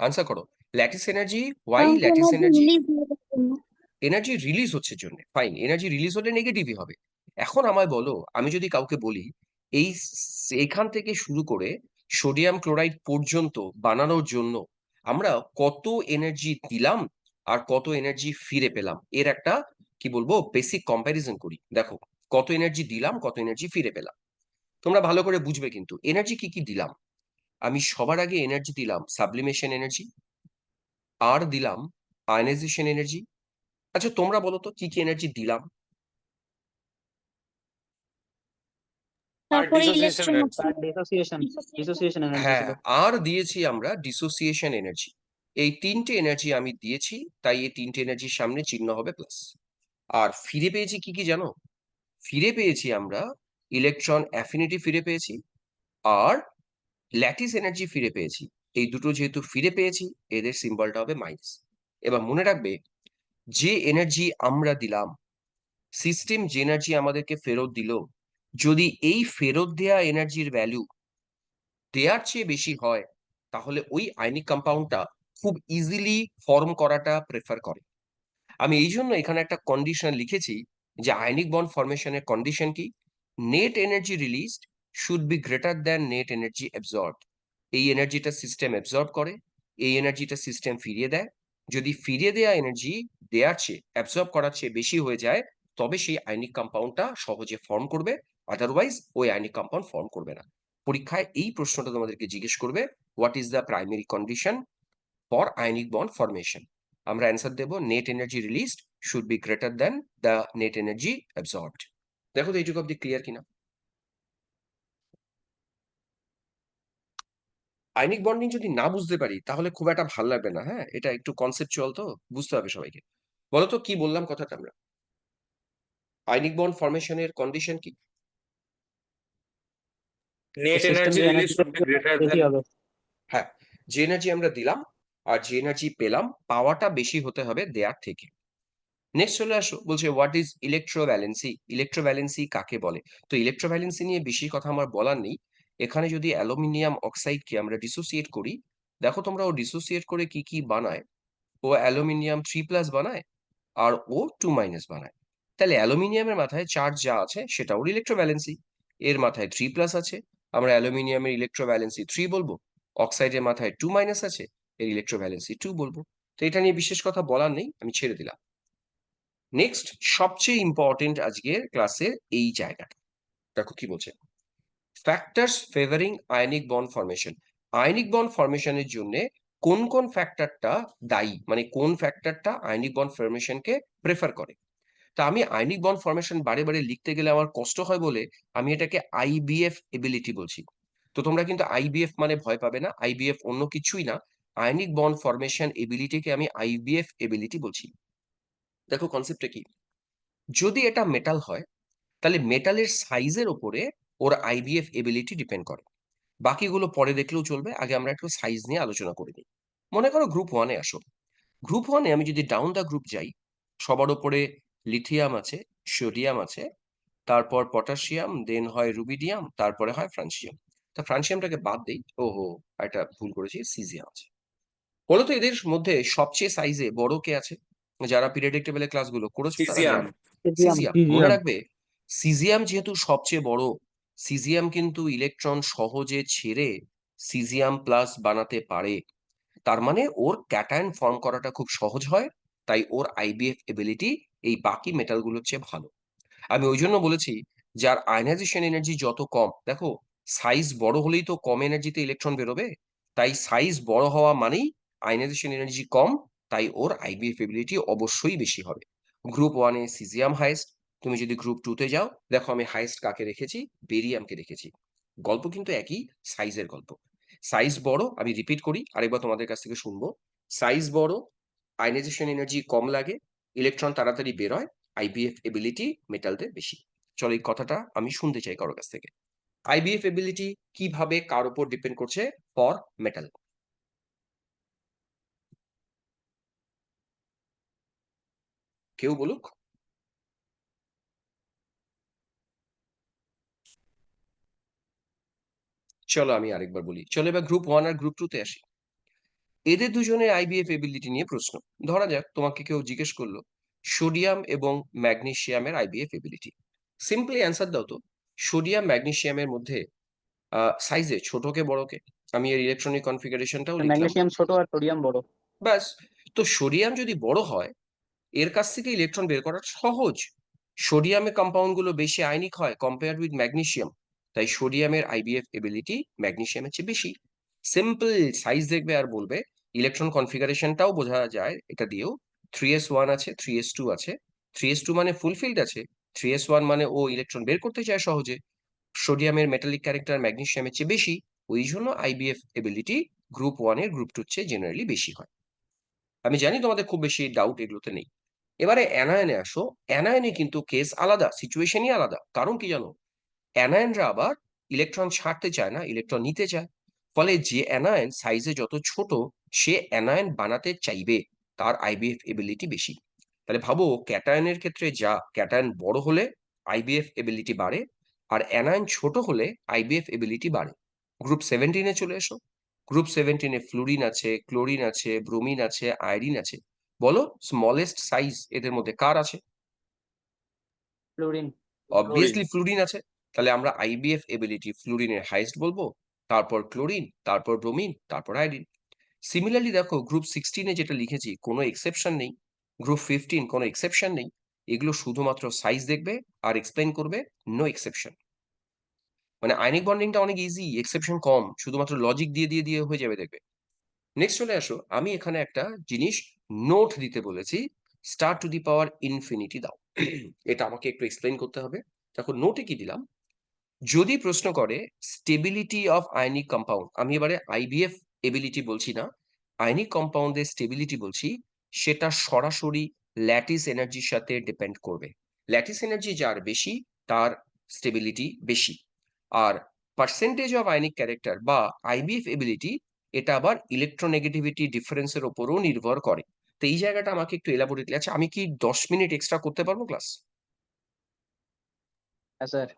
B: আনসার করো। ল্যাটিস এনার্জি, ওয়াই
C: কারণ কি
B: ল্যাটিস
C: এনার্জি
B: এনার্জি?
C: রিলিজ হওয়ার জন্য।
B: এনার্জি রিলিজ হচ্ছে জন্য, ফাইন, এনার্জি রিলিজ হলে নেগেটিভই হবে। এখন আমায় বলো, আমি যদি কাউকে বলি এখান থেকে শুরু করে সোডিয়াম ক্লোরাইড পর্যন্ত বানানোর জন্য আমরা কত এনার্জি দিলাম আর কত এনার্জি ফিরে পেলাম, এর একটা কি বলবো বেসিক কম্প্যারিজন করি। দেখো কত এনার্জি দিলাম, কত এনার্জি ফিরে পেলাম, তোমরা ভালো করে বুঝবে কিন্তু এনার্জি কি কি দিলাম। আমি সবার আগে এনার্জি দিলাম সাবলিমেশন এনার্জি, আর দিলাম আয়নাইজেশন এনার্জি। আচ্ছা তোমরা বলো তো কি কি এনার্জি দিলাম?
A: আর
C: তারপরে
A: ডিসোসিয়েশন
C: ইলেকট্রন
A: এনার্জি।
D: তার ডিসোসিয়েশন এনার্জি
B: হ্যাঁ,
D: ছিল।
B: আর দিয়েছি আমরা ডিসোসিয়েশন এনার্জি। এই 3টে এনার্জি আমি দিয়েছি, তাই এই 3টে এনার্জির সামনে চিহ্ন হবে প্লাস। আর ফিরে পেয়েছি কি কি জানো? ফিরে পেয়েছি আমরা ইলেকট্রন অ্যাফিনিটি ফিরে পেয়েছি, আর ল্যাটিস এনার্জি ফিরে পেয়েছি। এই দুটো যেহেতু ফিরে পেয়েছি, এদের সিম্বলটা হবে মাইনাস। এবার মনে রাখবে, যে এনার্জি আমরা দিলাম, সিস্টেম যে এনার্জি আমাদেরকে ফেরত দিল, যদি এই ফেরত দেয়া এনার্জির ভ্যালু দেয়ার চেয়ে বেশি হয়, তাহলে ওই আয়নিক কম্পাউন্ডটা খুব ইজিলি ফর্ম করাটা প্রেফার করে। আমি এই জন্য এখানে একটা কন্ডিশন লিখেছি, যে আয়নিক বন্ড ফরমেশনের কন্ডিশন কি, net energy released should be greater than net energy absorbed. এই এনার্জিটা সিস্টেম অ্যাবজর্ব করে, এই এনার্জিটা সিস্টেম ফিরিয়ে দেয়, যদি ফিরিয়ে দেওয়া এনার্জি দেওয়ার চেয়ে অ্যাবজর্ব করার চেয়ে বেশি হয়ে যায়, তবে সেই আয়নিক কম্পাউন্ডটা সহজে ফর্ম করবে, আদারওয়াইজ ওই আয়নিক কম্পাউন্ড ফর্ম করবে না। পরীক্ষায় এই প্রশ্নটা তোমাদেরকে জিজ্ঞেস করবে, what is the primary condition for ionic bond formation? আমরা অ্যান্সার দেব, net energy released should be greater than the net energy absorbed. দেখো তো এইটুকু অব্দি ক্লিয়ার কিনা? আয়নিক বন্ডিং যদি না বুঝতে পারি তাহলে খুব একটা ভালো লাগবে না। হ্যাঁ, এটা একটু কনসেপচুয়াল, তো বুঝতে হবে সবাইকে। বলতো কি বললাম কথাটা আমরা? আয়নিক বন্ড ফরমেশনের কন্ডিশন কি?
A: নেট
D: সিস্টেম
A: এনার্জি
D: যে
A: release
D: energy
A: should be greater
D: বেশি
A: দ্যান।
D: হবে।
B: হ্যাঁ, যে এনার্জি আমরা দিলাম আর যে এনার্জি পেলাম, পাওয়াটা বেশি হতে হবে দেয়ার থেকে। নেক্সট চলে আসো, বলছে হোয়াট ইজ ইলেকট্রোভ্যালেন্সি? ইলেকট্রোভ্যালেন্সি কাকে বলে? তো ইলেকট্রোভ্যালেন্সি নিয়ে বেশি কথা আমার বলার নেই। এখানে যদি অ্যালুমিনিয়াম অক্সাইডকে আমরা ডিসোসিয়েট করি, দেখো তোমরা ও ডিসোসিয়েট করে কি কি বানায়। ও অ্যালুমিনিয়াম 3+ বানায় আর ও 2- বানায়। তাহলে অ্যালুমিনিয়ামের মাথায় চার্জ যা আছে সেটা ওর ইলেকট্রোভ্যালেন্সি। এর মাথায় 3+ আছে, আমরা অ্যালুমিনিয়ামের ইলেকট্রোভ্যালেন্সি 3 বলবো। অক্সাইডের মাথায় 2- আছে, এর ইলেকট্রোভ্যালেন্সি 2 বলবো। তো এটা নিয়ে বিশেষ কথা বলার নেই, আমি ছেড়ে দিলাম। নেক্সট, সবচেয়ে ইম্পর্টেন্ট আজকের ক্লাসের এই জায়গাটা দেখো কি বলছে, factors favouring ionic bond formation. Ionic bond ফরমেশনের জন্য কোন কোন ফ্যাক্টরটা দায়ী, মানে কোন ফ্যাক্টরটা আয়নিক বন্ড ফরমেশনকে প্রেফার করে। তা আমি আয়নিক বন্ড ফরমেশন বারে বারে লিখতে গেলে আমার কষ্ট হয় বলে আমি এটাকে আইবিএফ এবিলিটি বলছি। তো তোমরা কিন্তু আইবিএফ মানে ভয় পাবে না, আইবিএফ অন্য কিছুই না, আয়নিক বন্ড ফরমেশন এবিলিটিকে আমি আইবিএফ এবিলিটি বলছি। দেখো কনসেপ্টটা কি, যদি এটা মেটাল হয় তাহলে মেটালের সাইজের ওপরে ওর আইবিএফ এবিলিটি ডিপেন্ড করে। বাকিগুলো পরে দেখলেও চলবে, আগে আমরা একটু সাইজ নিয়ে আলোচনা করে নিই। মনে করো গ্রুপ 1-এ আসো। গ্রুপ 1-এ আমি যদি ডাউন দ্য গ্রুপ যাই, সবার ওপরে লিথিয়াম আছে, সোডিয়াম আছে, তারপর পটাশিয়াম, দেন হয় রুবিডিয়াম, তারপরে হয় ফ্রান্সিয়াম। তা ফ্রান্সিয়ামটাকে বাদ দেই, ওহো এটা ভুল করেছি, সিজিয়াম আছে। বলতো এদের মধ্যে সবচেয়ে সাইজে বড় কে আছে? যারা পিরিয়ডিক টেবিলের ক্লাসগুলো করেছো তারা
A: সিজিয়াম।
B: জানো,
D: সিজিয়াম
B: সিজিয়াম। মনে রাখবে, সিজিয়াম যেহেতু সবচেয়ে বড়, সিজিয়াম কিন্তু ইলেকট্রন সহজে ছেড়ে সিজিয়াম প্লাস বানাতে পারে। তার মানে ওর ক্যাটায়ন ফর্ম করাটা খুব সহজ হয়, তাই ওর আইবিএফ এবিলিটি এই বাকি মেটালগুলোর চেয়ে ভালো। আমি ওই জন্য বলেছি, যার আয়নাইজেশন এনার্জি যত কম, দেখো সাইজ বড় হলেই তো কম এনার্জিতে ইলেকট্রন বেরোবে, তাই সাইজ বড় হওয়া মানেই আয়নাইজেশন এনার্জি কম, তাই ওর আইবিএফ এবিলিটি অবশ্যই বেশি হবে। গ্রুপ 1-এ সিজিয়াম হাইস্ট। তুমি যদি গ্রুপ 2-তে যাও, দেখো আমি হাইস্ট কাকে রেখেছি, বেরিয়ামকে রেখেছি। গল্প কিন্তু একই, সাইজের গল্প। সাইজ বড়, আমি রিপিট করি আরেকবার তোমাদের কাছ থেকে শুনবো, সাইজ বড়, আয়নাইজেশন এনার্জি কম লাগে, ইলেকট্রন তাড়াতাড়ি বেরোয়, আইবিএফ এবিলিটি মেটালদের বেশি। চলো এই কথাটা আমি শুনতে চাই কারো কাছ থেকে। আইবিএফ এবিলিটি কিভাবে কার উপর ডিপেন্ড করছে ফর মেটাল? কেউ বলুক। চলো আমি আরেকবার বলি, চলো এবার গ্রুপ 1 আর গ্রুপ 2-তে আসি। এদের দুজনের আইবিএফ এবিলিটি নিয়ে প্রশ্ন। ধরা যাক তোমাকে কেউ জিজ্ঞেস করলো সোডিয়াম এবং ম্যাগনেসিয়ামের আইবিএফ এবিলিটি। সিম্পলি অ্যান্সার দাও তো, সোডিয়াম ম্যাগনেসিয়ামের মধ্যে সাইজে ছোট কে বড় কে? আমি এর ইলেকট্রনিক কনফিগারেশনটাও লিখলাম।
D: ম্যাগনেসিয়াম ছোট আর সোডিয়াম বড়।
B: ব্যাস। তো সোডিয়াম যদি বড় হয়, এর কাছ থেকে ইলেকট্রন বের করা সহজ। সোডিয়ামের কম্পাউন্ড গুলো বেশি আয়নিক হয় কম্পেয়ার উইথ ম্যাগনেসিয়াম, তাই সোডিয়ামের আইবিএফ এবিলিটি ম্যাগনেসিয়ামের চেয়ে বেশি। সিম্পল সাইজ দেখবে আর বলবে। ইলেকট্রন কনফিগারেশনটাও বোঝা যায় এটা দিয়েও, 3s1 আছে, 3s2 আছে। 3s2 মানে ফুলফিল্ড আছে, 3s1 মানে ও ইলেকট্রন বের করতে চায় সহজে। সোডিয়ামের মেটালিক ক্যারেক্টার ম্যাগনেসিয়ামের চেয়ে বেশি, ওই জন্য আইবিএফ এবিলিটি গ্রুপ 1-এর গ্রুপ 2-র চেয়ে জেনারেলি বেশি হয়। আমি জানি তোমাদের খুব বেশি ডাউট এগুলোতে নেই। এবারে অ্যানায়নে আসো। অ্যানায়নে কিন্তু কেস আলাদা, সিচুয়েশনই আলাদা। কারণ কি জানো, অ্যানায়নরা আবার ইলেকট্রন ছাড়তে চায় না, ইলেকট্রন নিতে চায়। ফলে যে অ্যানায়ন সাইজে যত ছোট, সে অ্যানায়ন বানাতে চাইবে, তার আইবিএফ এবিলিটি বেশি। তাহলে ভাবো ক্যাটায়নের ক্ষেত্রে যা, ক্যাটায়ন বড় হলে আইবিএফ এবিলিটি বাড়ে, আর অ্যানায়ন ছোট হলে আইবিএফ এবিলিটি বাড়ে। গ্রুপ 17-এ চলে এসো। গ্রুপ 17-এ ফ্লুরিন আছে, ক্লোরিন আছে, ব্রোমিন আছে, আয়োডিন আছে। বলো স্মলেস্ট সাইজ এদের মধ্যে কার আছে?
D: ফ্লোরিন।
B: অবভিয়াসলি ফ্লুরিন আছে। তাহলে আমরা আইবিএফ এবিলিটি ফ্লুরিনের হাইয়েস্ট বলবো, তারপর ক্লোরিন, তারপর ব্রোমিন, তারপর আয়োডিন। সিমিলারলি দেখো গ্রুপ 16-এ যেটা লিখেছি কোনো এক্সেপশন নেই, গ্রুপ 15 কোনো এক্সেপশন নেই, এগুলো শুধুমাত্র সাইজ দেখবে আর এক্সপ্লেন করবে, নো এক্সেপশন। মানে আয়নিক বন্ডিংটা অনেক ইজি, এক্সেপশন কম, শুধুমাত্র লজিক দিয়ে দিয়ে দিয়ে হয়ে যাবে দেখবে। নেক্সট চলে আসো, আমি এখানে একটা জিনিস নোট দিতে বলেছি, star to the power infinity দাও। এটা আমাকে একটু এক্সপ্লেন করতে হবে। দেখো নোটে কি দিলাম, যদি প্রশ্ন করে স্টেবিলিটি অফ আয়নিক কম্পাউন্ড, আমি এবারে আইবিএফ এবিলিটি বলছি না, আয়নিক কম্পাউন্ডের স্টেবিলিটি বলছি, সেটা সরাসরি ল্যাটিস এনার্জির সাথে ডিপেন্ড করবে। ল্যাটিস এনার্জি যার বেশি তার স্টেবিলিটি বেশি। আর পার্সেন্টেজ অফ আয়নিক ক্যারেক্টার বা আইবিএফ এবিলিটি, এটা আবার ইলেকট্রোনেগেটিভিটি ডিফারেন্সের ওপরও নির্ভর করে। তো এই জায়গাটা আমাকে একটু এলাবোরেটলি, আচ্ছা আমি কি 10 মিনিট এক্সট্রা করতে পারবো ক্লাস?
D: হ্যাঁ স্যার।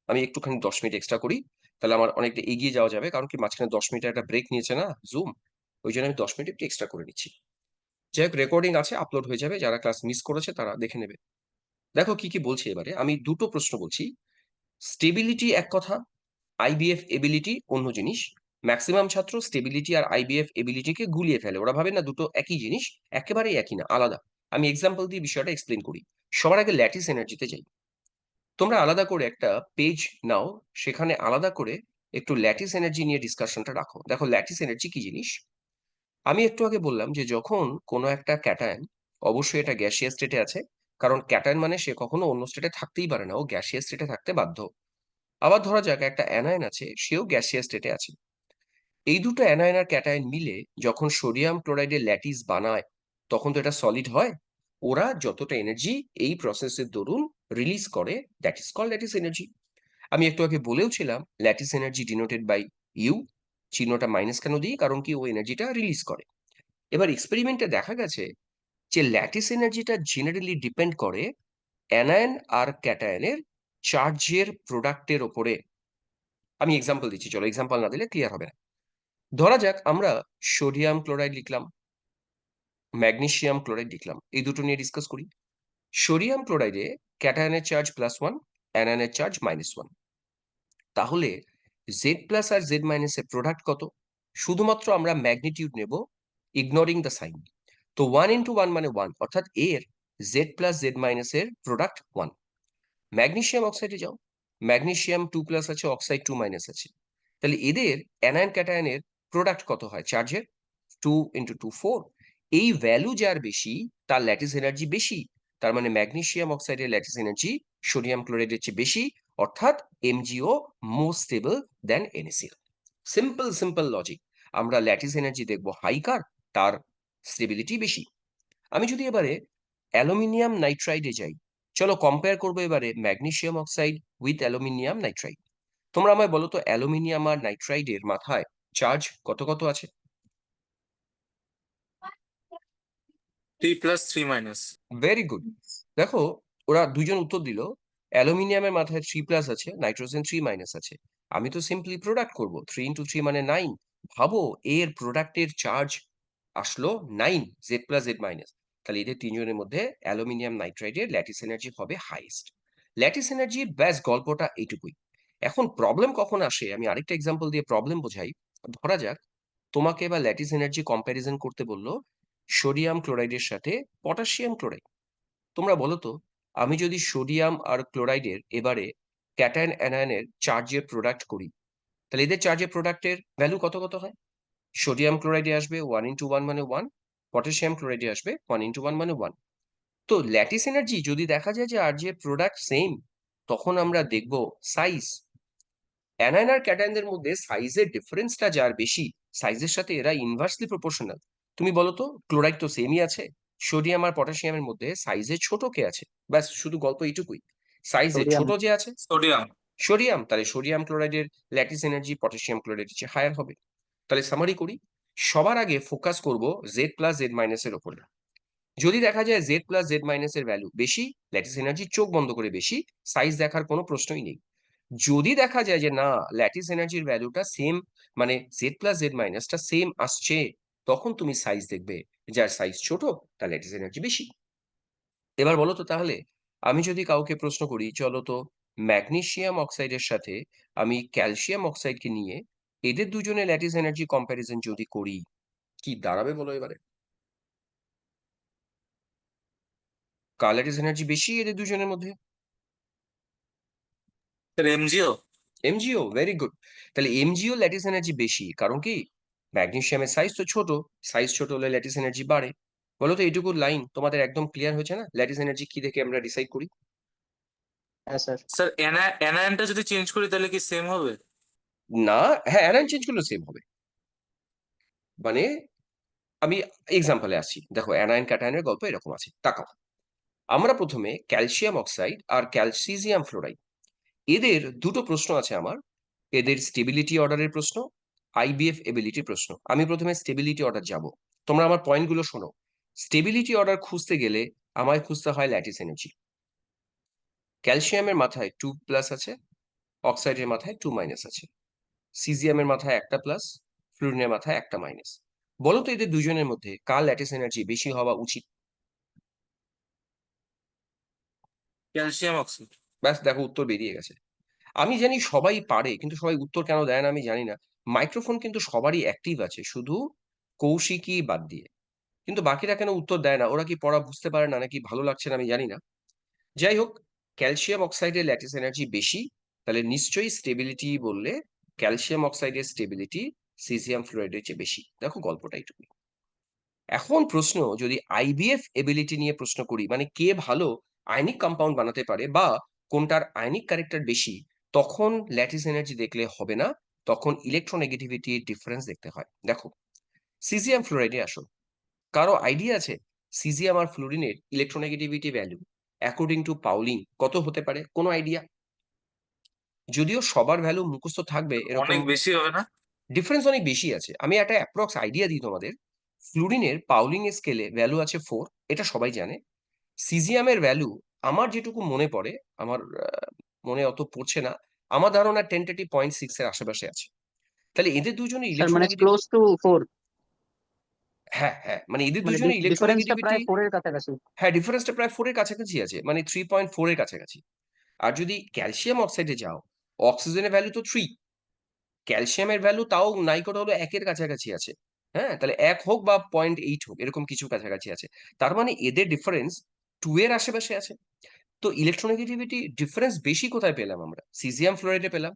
B: আমি একটুখানি 10 মিনিট এক্সট্রা করি, তাহলে আমার অনেকটা এগিয়ে যাওয়া যাবে। কারণ কি মাঝখানে 10 মিনিটের একটা ব্রেক নিয়েছে না জুম, ওই জন্য আমি 10 মিনিট একটু এক্সট্রা করে নিচ্ছি। যাই হোক, রেকর্ডিং আছে, আপলোড হয়ে যাবে, যারা ক্লাস মিস করেছে তারা দেখে নেবে। দেখো কি কি বলছি এবারে, আমি দুটো প্রশ্ন বলছি। স্টেবিলিটি এক কথা, আইবিএফ এবিলিটি অন্য জিনিস। ম্যাক্সিমাম ছাত্র স্টেবিলিটি আর আইবিএফ এবিলিটিকে গুলিয়ে ফেলে, ওরা ভাবে না দুটো একই জিনিস, একেবারেই একই না, আলাদা। আমি এক্সাম্পল দিয়ে বিষয়টা এক্সপ্লেন করি। সবার আগে ল্যাটিস এনার্জিতে যাই। তোমরা আলাদা করে একটা পেজ নাও, সেখানে আলাদা করে একটু ল্যাটিস এনার্জি নিয়ে ডিসকাশনটা রাখো। দেখো ল্যাটিস এনার্জি কি জিনিস, আমি একটু আগে বললাম যে যখন কোনো একটা ক্যাটায়ন, অবশ্যই এটা গ্যাসিয়াস স্টেটে আছে, কারণ ক্যাটায়ন মানে সে কখনো অন্য স্টেটে থাকতেই পারে না, ও গ্যাসিয়াস স্টেটে থাকতে বাধ্য। আবার ধরা যাক একটা অ্যানায়ন আছে, সেও গ্যাসিয়াস স্টেটে আছে। এই দুটো অ্যানায়ন আর ক্যাটায়ন মিলে যখন সোডিয়াম ক্লোরাইডের ল্যাটিস বানায়, তখন তো এটা সলিড হয়। ওরা যতটা এনার্জি এই প্রসেসের দরুন রিলিজ করে, that is called lattice energy. আমি একটু আগে বলেও ছিলাম lattice energy denoted by U, চিহ্নটা মাইনাস কেন দিই, কারণ কি ও এনার্জিটা রিলিজ করে। এবার এক্সপেরিমেন্টে দেখা গেছে যে ল্যাটিস এনার্জিটা জেনারেলি ডিপেন্ড করে অ্যানায়ন আর ক্যাটায়নের চার্জের প্রোডাক্টের ওপরে। আমি এক্সাম্পল দিচ্ছি, চলো এক্সাম্পল না দিলে ক্লিয়ার হবে না। ধরা যাক আমরা সোডিয়াম ক্লোরাইড লিখলাম, ম্যাগনেসিয়াম ক্লোরাইড লিখলাম, এই দুটো নিয়ে ডিসকাস করি। সোডিয়াম ক্লোরাইডে ক্যাটায়নের চার্জ +1, অ্যানায়নের চার্জ -1। তাহলে জেড প্লাস আর জেড মাইনাসের প্রোডাক্ট কত? শুধুমাত্র আমরা ম্যাগনিটিউড নেব, ইগনোরিং দ্য সাইন। তো 1 × 1 মানে 1, অর্থাৎ এর জেড প্লাস জেড মাইনাসের প্রোডাক্ট 1। ম্যাগনেসিয়াম অক্সাইডে যাও, ম্যাগনেসিয়াম 2+ আছে, অক্সাইড 2- আছে। তাহলে এদের অ্যানায়ন ক্যাটায়নের প্রোডাক্ট কত হয় চার্জের? 2 × 2 4। এই ভ্যালু যার বেশি তার ল্যাটিস এনার্জি বেশি। তার মানে ম্যাগনেসিয়াম অক্সাইডের ল্যাটিস এনার্জি সোডিয়াম ক্লোরাইডের চেয়ে বেশি, অর্থাৎ M G O more stable than NaCl। Simple simple logic. আমরা ল্যাটিস এনার্জি দেখবো হাই কার, তার স্টেবিলিটি বেশি। আমি যদি এবারে অ্যালুমিনিয়াম নাইট্রাইডে যাই, চলো কম্পেয়ার করবো এবারে magnesium oxide with aluminium nitride. তোমরা আমায় বলো তো অ্যালুমিনিয়াম আর নাইট্রাইডের মাথায় চার্জ কত কত আছে?
A: 3 + 3 -
B: ভেরি গুড। দেখো ওরা দুজন উত্তর দিল, অ্যালুমিনিয়ামের মাথায় 3+ আছে, নাইট্রোজেন 3- আছে। আমি তো সিম্পলি প্রোডাক্ট করব, 3 × 3 মানে 9। ভাবো এর প্রোডাক্টের চার্জ আসলো 9, Z+Z-। তাহলে এদের তিনজনের মধ্যে অ্যালুমিনিয়াম নাইট্রাইডের ল্যাটিস এনার্জি হবে হাইয়েস্ট। ল্যাটিস এনার্জি ব্যাস, গল্পটা এইটুকুই। এখন প্রবলেম কখন আসে, আমি আরেকটা এক্সাম্পল দিয়ে প্রবলেম বোঝাই। ধরা যাক তোমাকে এবার ল্যাটিস এনার্জি কম্প্যারিজন করতে বললো সোডিয়াম ক্লোরাইডের সাথে পটাশিয়াম ক্লোরাইড। তোমরা বলো তো, আমি যদি সোডিয়াম আর ক্লোরাইডের এবারে ক্যাটায়ন অ্যানায়নের চার্জের প্রোডাক্ট করি, তাহলে এদের চার্জের প্রোডাক্টের ভ্যালু কত কত হয়? সোডিয়াম ক্লোরাইডে আসবে 1 × 1 মানে 1, পটাশিয়াম ক্লোরাইডে আসবে 1 × 1 মানে 1। তো ল্যাটিস এনার্জি যদি দেখা যায় যে আর যে প্রোডাক্ট সেম, তখন আমরা দেখব সাইজ। অ্যানায়ন আর ক্যাটায়নদের মধ্যে সাইজের ডিফারেন্সটা যার বেশি, সাইজের সাথে এরা ইনভার্সলি প্রপোর্শনাল। তুমি বলো তো, ক্লোরাইড তো সেমই আছে, সোডিয়াম আর পটাশিয়ামের মধ্যে সাইজে ছোট কে আছে? ব্যাস, শুধু গল্প এইটুকুই। সাইজে
D: সোডিয়াম।
B: ছোট যে আছে
A: সোডিয়াম।
B: সোডিয়াম, তাহলে সোডিয়াম ক্লোরাইডের ল্যাটিস এনার্জি পটাশিয়াম ক্লোরাইডের চেয়ে হায়ার হবে। তাহলে সামারি করি, সবার আগে ফোকাস করব Z+Z- এর উপরে। যদি দেখা যায় Z+Z- এর ভ্যালু বেশি, ল্যাটিস এনার্জি চোখ বন্ধ করে বেশি, সাইজ দেখার কোনো প্রশ্নই নেই। যদি দেখা যায় যে না, ল্যাটিস এনার্জির ভ্যালুটা সেম, মানে Z+Z- সেম আসছে, তখন তুমি সাইজ দেখবে, যার সাইজ ছোট তার ল্যাটিস এনার্জি বেশি। এবার বলো তো তাহলে, আমি যদি কাউকে প্রশ্ন করি, চলো তো ম্যাগনেসিয়াম অক্সাইডের সাথে আমি ক্যালসিয়াম অক্সাইডকে নিয়ে এদের দুজনের ল্যাটিস এনার্জি কম্প্যারিজন যদি করি কি দাঁড়াবে বলো এবারে? কার ল্যাটিস এনার্জি বেশি এদের দুজনের মধ্যে?
A: স্যার এমজিও।
B: এমজিও, very good. তাহলে এমজিও ল্যাটিস এনার্জি বেশি, কারণ কি ম্যাগনেসিয়ামের সাইজ তো ছোট, সাইজ ছোট হলে ল্যাটিস এনার্জি বাড়ে। বলো তো এইটুকু লাইন তোমাদের একদম ক্লিয়ার হয়েছে না? ল্যাটিস এনার্জি কি দেখে আমরা ডিসাইড করি?
D: হ্যাঁ স্যার।
A: স্যার অ্যানায়নটা যদি চেঞ্জ করি তাহলে কি সেম হবে?
B: না, হ্যাঁ অ্যানায়ন চেঞ্জ করলে সেম হবে। মানে আমি এক্সাম্পলে আসছি, দেখো অ্যানায়ন ক্যাটায়নের গল্প এরকম আছে, তাকাও। আমরা প্রথমে ক্যালসিয়াম অক্সাইড আর ক্যালসিজিয়াম ফ্লোরাইড, এদের দুটো প্রশ্ন আছে আমার। এদের স্টেবিলিটি অর্ডারের প্রশ্ন, আইবিএফ এবিলিটির প্রশ্ন। আমি প্রথমে স্টেবিলিটি অর্ডার যাব, তোমরা আমার পয়েন্টগুলো শোনো। স্টেবিলিটি অর্ডার খুঁজতে গেলে আমায় খুঁজতে হয় ল্যাটিস এনার্জি। ক্যালসিয়ামের মাথায় 2+ আছে, অক্সাইডের মাথায় 2- আছে, সিজিয়ামের মাথায় একটা প্লাস, ফ্লুরিনের মাথায় একটা মাইনাস। বলো তো এদের দুজনের মধ্যে কার ল্যাটিস এনার্জি বেশি হওয়া উচিত?
A: Calcium oxide.
B: ব্যাস, দেখো উত্তর বেরিয়ে গেছে। আমি জানি সবাই পারে, কিন্তু সবাই উত্তর কেন দেয় না আমি জানি না। মাইক্রোফোন কিন্তু সবারই অ্যাক্টিভ আছে, শুধু কৌশিকই বাদ দিয়ে। কিন্তু বাকিরা কেন উত্তর দেয় না? ওরা কি পড়া বুঝতে পারে না, নাকি ভালো লাগছে না আমি জানি না। যাই হোক, ক্যালসিয়াম অক্সাইডের ল্যাটিস এনার্জি বেশি, তাহলে নিশ্চয়ই স্টেবিলিটি বললে ক্যালসিয়াম অক্সাইডের স্টেবিলিটি সিজিয়াম ফ্লোরাইডের চেয়ে বেশি। দেখো গল্পটা এইটুকু। এখন প্রশ্ন, যদি আইবিএফ এবিলিটি নিয়ে প্রশ্ন করি, মানে কে ভালো আয়নিক কম্পাউন্ড বানাতে পারে বা কোনটার আয়নিক ক্যারেক্টার বেশি, তখন ল্যাটিস এনার্জি দেখলে হবে না, তখন ইলেকট্রোনেগেটিভিটির ডিফারেন্স দেখতে হয়। দেখো সিজিয়াম ফ্লোরাইডে আসো, কারো আইডিয়া আছে সিজিয়াম আর ফ্লুরিনের electronegativity value according to Pauling কত হতে পারে? কোনো আইডিয়া? যদিও সবার ভ্যালু মুখস্থ থাকবে এরকম
A: অনেক বেশি হবে না?
B: ডিফারেন্স অনেক বেশি আছে। আমি একটা অ্যাপ্রক্স আইডিয়া দিই তোমাদের। ফ্লুরিনের পাউলিং স্কেলে ভ্যালু আছে 4, এটা সবাই জানে। সিজিয়ামের ভ্যালু আমার যেটুকু মনে পড়ে, আমার মনে অত পড়ছে না, আমার ধারণা টেন্টেটিভ 0.6 এর আশেপাশে আছে। তাহলে এদের দুজনের
D: স্যার মানে
B: ইলেকট্রোনেগেটিভ,
D: ক্লোজ টু 4,
B: হ্যাঁ হ্যাঁ, মানে এদের
D: মানে
B: দুজনের
D: ডিফারেন্সটা
B: ইলেকট্রোনেগেটিভিটি,
D: প্রায় 4 এর কাছাকাছি।
B: হ্যাঁ ডিফারেন্সটা প্রায় 4 এর কাছাকাছি আছে, মানে 3.4 এর কাছাকাছি। আর যদি ক্যালসিয়াম অক্সাইডে যাও, অক্সিজেনের ভ্যালু তো 3, ক্যালসিয়ামের ভ্যালু তাও নাই করে হলো 1 এর কাছাকাছি আছে। হ্যাঁ, তাহলে 1 হোক বা 0.8 হোক, এরকম কিছু কাছাকাছি আছে। তার মানে এদের ডিফারেন্স 2 এর আশেপাশে আছে। তো ইলেকট্রোনেগেটিভিটি ডিফারেন্স বেশি কোথায় পেলাম? আমরা সিজিয়াম ফ্লোরাইডে পেলাম।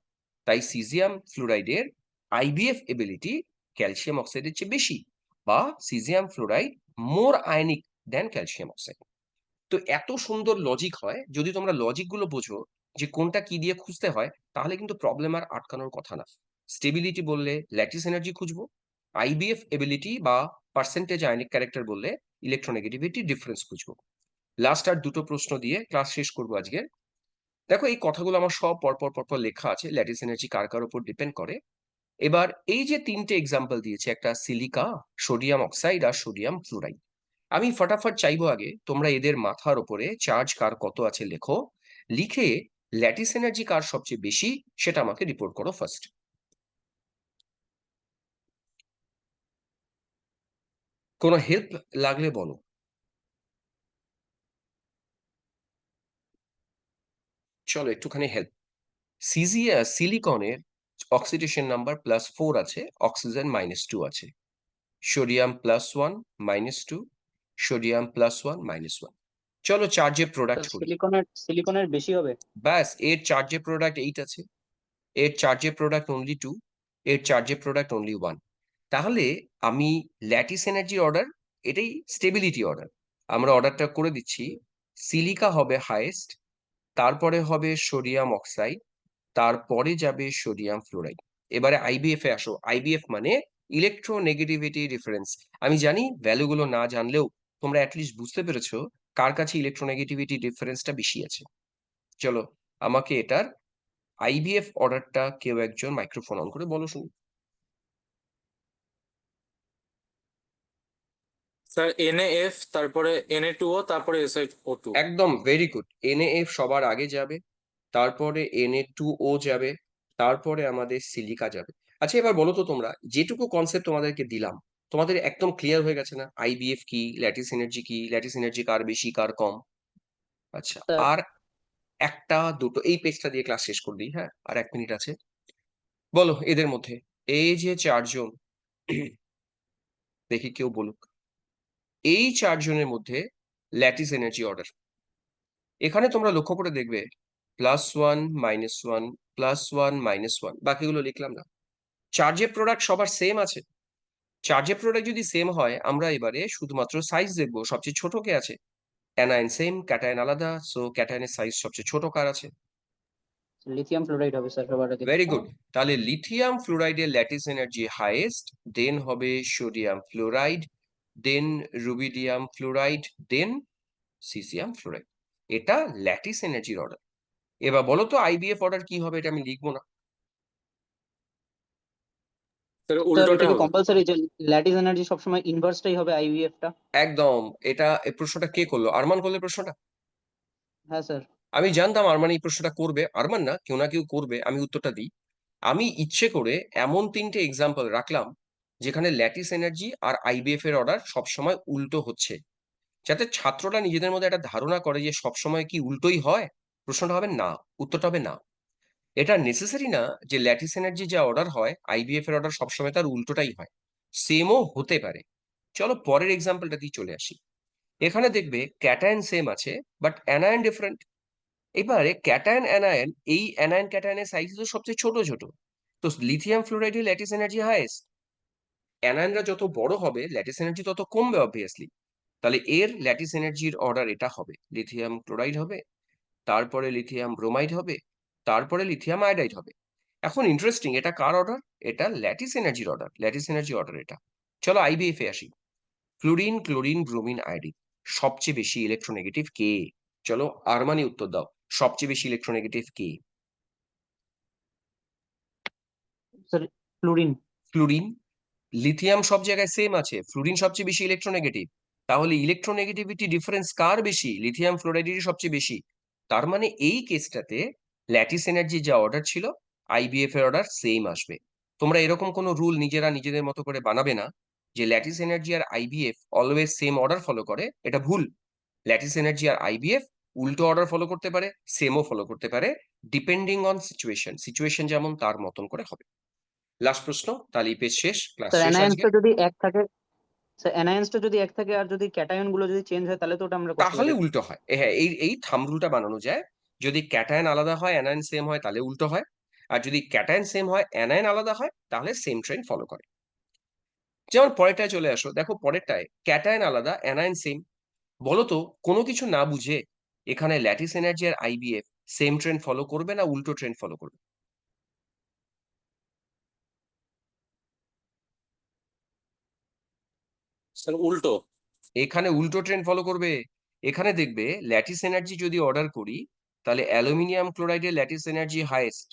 B: তাই সিজিয়াম ফ্লোরাইডের আইবিএফ এবিলিটি ক্যালসিয়াম অক্সাইডের চেয়ে বেশি, বা সিজিয়াম ফ্লোরাইড মোর আয়নিক দেন ক্যালসিয়াম অক্সাইড। তো এত সুন্দর লজিক হয়, যদি তোমরা লজিক গুলো বোঝো যে কোনটা কি দিয়ে খুঁজতে হয়, তাহলে কিন্তু প্রবলেম আর আটকানোর কথা না। স্টেবিলিটি বললে ল্যাটিস এনার্জি খুঁজবো, আইবিএফ এবিলিটি বা পার্সেন্টেজ আয়নিক ক্যারেক্টার বললে ইলেকট্রোনেগেটিভিটি ডিফারেন্স খুঁজবো। লাস্ট আর দুটো প্রশ্ন দিয়ে ক্লাস শেষ করবো আজকে। দেখো এই কথাগুলো আমার সব পরপর পরপর লেখা আছে, ল্যাটিস এনার্জি কার কার উপর ডিপেন্ড করে। এবার এই যে তিনটে এক্সাম্পল দিয়েছে, একটা সিলিকা, সোডিয়াম অক্সাইড আর সোডিয়াম ফ্লোরাইড, আমি ফটাফট চাইবো আগে তোমরা এদের মাথার উপরে চার্জ কার কত আছে লেখো, লিখে ল্যাটিস এনার্জি কার সবচেয়ে বেশি সেটা আমাকে রিপোর্ট করো ফার্স্ট। কোনো হেল্প লাগলে বলো। চলো একটুখানি হেল্প। সিলিকনের অক্সিডেশন নাম্বার +4 আছে, অক্সিজেন -2 আছে। Sodium +1 -2, sodium +1 -1। চলো চার্জের প্রোডাক্ট করি।
D: সিলিকনের বেশি হবে।
B: ব্যাস, এর চার্জের প্রোডাক্ট 8 আছে, এর চার্জের প্রোডাক্ট অনলি 2, এর চার্জের প্রোডাক্ট অনলি 1। তাহলে আমি ল্যাটিস এনার্জি অর্ডার, এটাই স্টেবিলিটি অর্ডার, আমরা অর্ডারটা করে দিচ্ছি। সিলিকা হবে হাইয়েস্ট, তারপরে হবে সোডিয়াম অক্সাইড, তারপরে যাবে সোডিয়াম ফ্লোরাইড। এবারে আইবিএফ এ আসো। আইবিএফ মানে ইলেকট্রোনেগেটিভিটি ডিফারেন্স। আমি জানি ভ্যালুগুলো না জানলেও তোমরা অ্যাটলিস্ট বুঝতে পেরেছো কার কাছে ইলেকট্রোনেগেটিভিটি ডিফারেন্সটা বেশি আছে। চলো আমাকে এটার আইবিএফ অর্ডারটা কেউ একজন মাইক্রোফোন অন করে বলো শুনি।
A: স্যার NaF, তারপরে Na2O, তারপরে SiO2।
B: একদম ভেরি গুড। এনএএফ সবার আগে যাবে, তারপরে Na2O যাবে, তারপরে আমাদের সিলিকা যাবে। আচ্ছা এবার বলো তো তোমরা, যেটুকু কনসেপ্ট তোমাদেরকে দিলাম, তোমাদের একদম ক্লিয়ার হয়ে গেছে না? আইবিএফ কি, ল্যাটিস এনার্জি কি, ল্যাটিস এনার্জি কার বেশি কার কম? আচ্ছা,
D: স্যার
B: আর একটা দুটো এই পেজটা দিয়ে ক্লাস শেষ করে দিই, হ্যাঁ আর 1 মিনিট আছে। বলো এদের মধ্যে এই যে চারজন, দেখি কেউ বলুক, এই চারজনের মধ্যে ল্যাটিস এনার্জি অর্ডার। এখানে তোমরা লক্ষ্য করে দেখবে +1 -1 +1 -1, বাকিগুলো লিখলাম না। চার্জের প্রোডাক্ট সবার সেম আছে। চার্জের প্রোডাক্ট যদি সেম হয়, আমরা এবারে শুধুমাত্র সাইজ দেখবো সবচেয়ে ছোট কে আছে। অ্যানায়ন সেম, ক্যাটায়ন আলাদা, সো ক্যাটায়নের সাইজ সবচেয়ে ছোট কার আছে।
D: লিথিয়াম ফ্লোরাইড হবে স্যার সবার আগে।
B: Very good. তাহলে লিথিয়াম ফ্লোরাইডের ল্যাটিস এনার্জি হাইয়েস্ট, দেন হবে সোডিয়াম ফ্লোরাইড, দেন রুবিডিয়াম ফ্লোরাইড, দেন সিসিয়াম ফ্লোরাইড। এটা ল্যাটিস এনার্জির অর্ডার। এবার বলো তো আইবিএফ অর্ডার কি হবে? এটা আমি লিখবো না।
A: স্যার
D: স্যার
A: উল্টোটা
D: এটা কি
A: হবে।
D: কম্পালসারি যে ল্যাটিস এনার্জি সবসময় ইনভার্সটাই হবে আইভিএফ টা?
B: একদম। এটা এই প্রশ্নটা কে করলো? আরমান করলে প্রশ্নটা?
D: হ্যাঁ স্যার।
B: আমি জানতাম আরমান এই প্রশ্নটা করবে। আরমান না কেউ করবে। আমি উত্তরটা দিই। আমি ইচ্ছে করে এমন 3টে এক্সাম্পল রাখলাম যেখানে ল্যাটিস এনার্জি আর আইবিএফ এর অর্ডার সবসময় উল্টো হচ্ছে, যাতে ছাত্ররা নিজেদের মধ্যে একটা ধারণা করে যে সবসময় কি উল্টোই হয়। প্রশ্নটা হবে না, উত্তরটা হবে না। এটা নেসেসারি না যে ল্যাটিস এনার্জি যা অর্ডার হয় আইবিএফ এর অর্ডার সবসময় তার উল্টোটাই হয়। সেমও হতে পারে। চলো পরের এক্সাম্পলটা দিয়ে চলে আসি। এখানে দেখবে ক্যাটায়ন সেম আছে, বাট অ্যানায়ন ডিফারেন্ট। এবারে ক্যাটায়ন অ্যানায়ন, এই অ্যানায়ন ক্যাটায়নের সাইজ তো সবচেয়ে ছোট ছোট। তো লিথিয়াম ফ্লোরাইডে ল্যাটিস এনার্জি হাইয়েস্ট। অ্যানায়নরা যত বড় হবে ল্যাটিস এনার্জি তত কমবে অবভিয়াসলি। তাহলে এর ল্যাটিস এনার্জির অর্ডার এটা হবে, লিথিয়াম ক্লোরাইড হবে, তারপরে লিথিয়াম ব্রোমাইড হবে, তারপরে লিথিয়াম আয়োডাইড হবে। এখন ইন্টারেস্টিং, এটা কার অর্ডার? এটা ল্যাটিস এনার্জির অর্ডার, ল্যাটিস এনার্জি অর্ডার এটা। চলো আইবিএফ এ আসি। Fluorine, chlorine, bromine, iodine. সবচেয়ে বেশি ইলেকট্রোনেগেটিভ কে? চলো আরমানি উত্তর দাও, সবচেয়ে বেশি ইলেকট্রোনেগেটিভ কে?
D: Sir fluorine.
B: ফ্লুরিন। লিথিয়াম সব জায়গায় সেম আছে, ফ্লুরিন সবচেয়ে বেশি ইলেকট্রোনেগেটিভ। তাহলে ইলেকট্রোনেগেটিভিটি ডিফারেন্স কার বেশি? লিথিয়াম ফ্লোরাইডেরই সবচেয়ে বেশি। তার মানে এই কেসটাতে ল্যাটিস এনার্জি যা অর্ডার ছিল আইবিএফ এর অর্ডার সেম আসবে। তোমরা এরকম কোনো রুল নিজেরা নিজেদের মতো করে বানাবে না যে ল্যাটিস এনার্জি আর IBF always same order follow করে। এটা ভুল। ল্যাটিস এনার্জি আর আইবিএফ উল্টো অর্ডার ফলো করতে পারে, সেমও ফলো করতে পারে, ডিপেন্ডিং অন সিচুয়েশন। সিচুয়েশন যেমন তার মতন করে হবে। লাস্ট প্রশ্ন, তাহলে পেজ শেষ, ক্লাস
D: স্যার
B: শেষ আজকে।
D: অ্যানায়ন্সটা যদি এক থাকে, স্যার অ্যানায়ন্সটা যদি এক থাকে আর যদি ক্যাটায়ন গুলো যদি চেঞ্জ হয় তাহলে তো ওটা আমরা করতে
B: তাহলে
D: পারি।
B: উল্টো হয়। হ্যাঁ, এই এই থাম্ব রুলটা বানানো যায়। যদি ক্যাটায়ন আলাদা হয় অ্যানায়ন সেম হয় তাহলে উল্টো হয়। আর যদি ক্যাটায়ন সেম হয় অ্যানায়ন আলাদা হয় তাহলে সেম ট্রেন্ড ফলো করে। যেমন পরেরটায় চলে আসো, দেখো পরেরটায় ক্যাটায়ন আলাদা অ্যানায়ন সেম। বলো তো কোনো কিছু না বুঝে এখানে ল্যাটিস এনার্জি আর আইবিএফ সেম ট্রেন্ড ফলো করবে না উল্টো ট্রেন্ড ফলো করবে?
A: স্যার উল্টো।
B: এখানে উল্টো ট্রেন্ড ফলো করবে। এখানে দেখবে ল্যাটিস এনার্জি যদি অর্ডার করি তাহলে অ্যালুমিনিয়াম ক্লোরাইডের ল্যাটিস এনার্জি হাইয়েস্ট,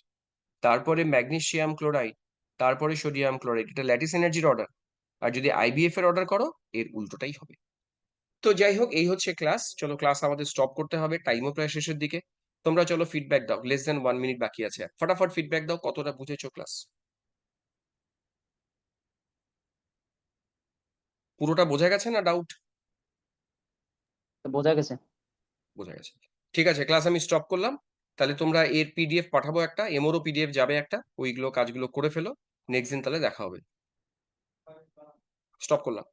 B: তারপরে ম্যাগনেসিয়াম ক্লোরাইড, তারপরে সোডিয়াম ক্লোরাইড। এটা ল্যাটিস এনার্জির অর্ডার। আর যদি আইবিএফ এর অর্ডার করো এর উল্টোটাই হবে। তো যাই হোক, এই হচ্ছে ক্লাস। চলো ক্লাস আমাদের স্টপ করতে হবে, টাইমও প্রায় শেষের দিকে। তোমরা চলো ফিডব্যাক দাও, less than 1 minute বাকি আছে। ফটাফট ফিডব্যাক দাও, কতটা বুঝেছো ক্লাস? পুরোটা বোঝা গেছে না ডাউট?
D: তো বোঝা গেছে।
B: বোঝা গেছে। ঠিক আছে, ক্লাস আমি স্টপ করলাম। তাহলে তোমরা এর পিডিএফ পাঠাবো একটা, এমওরও পিডিএফ যাবে একটা, ওইগুলো কাজগুলো করে ফেলো। নেক্সট দিন তাহলে দেখা হবে। স্টপ করলাম।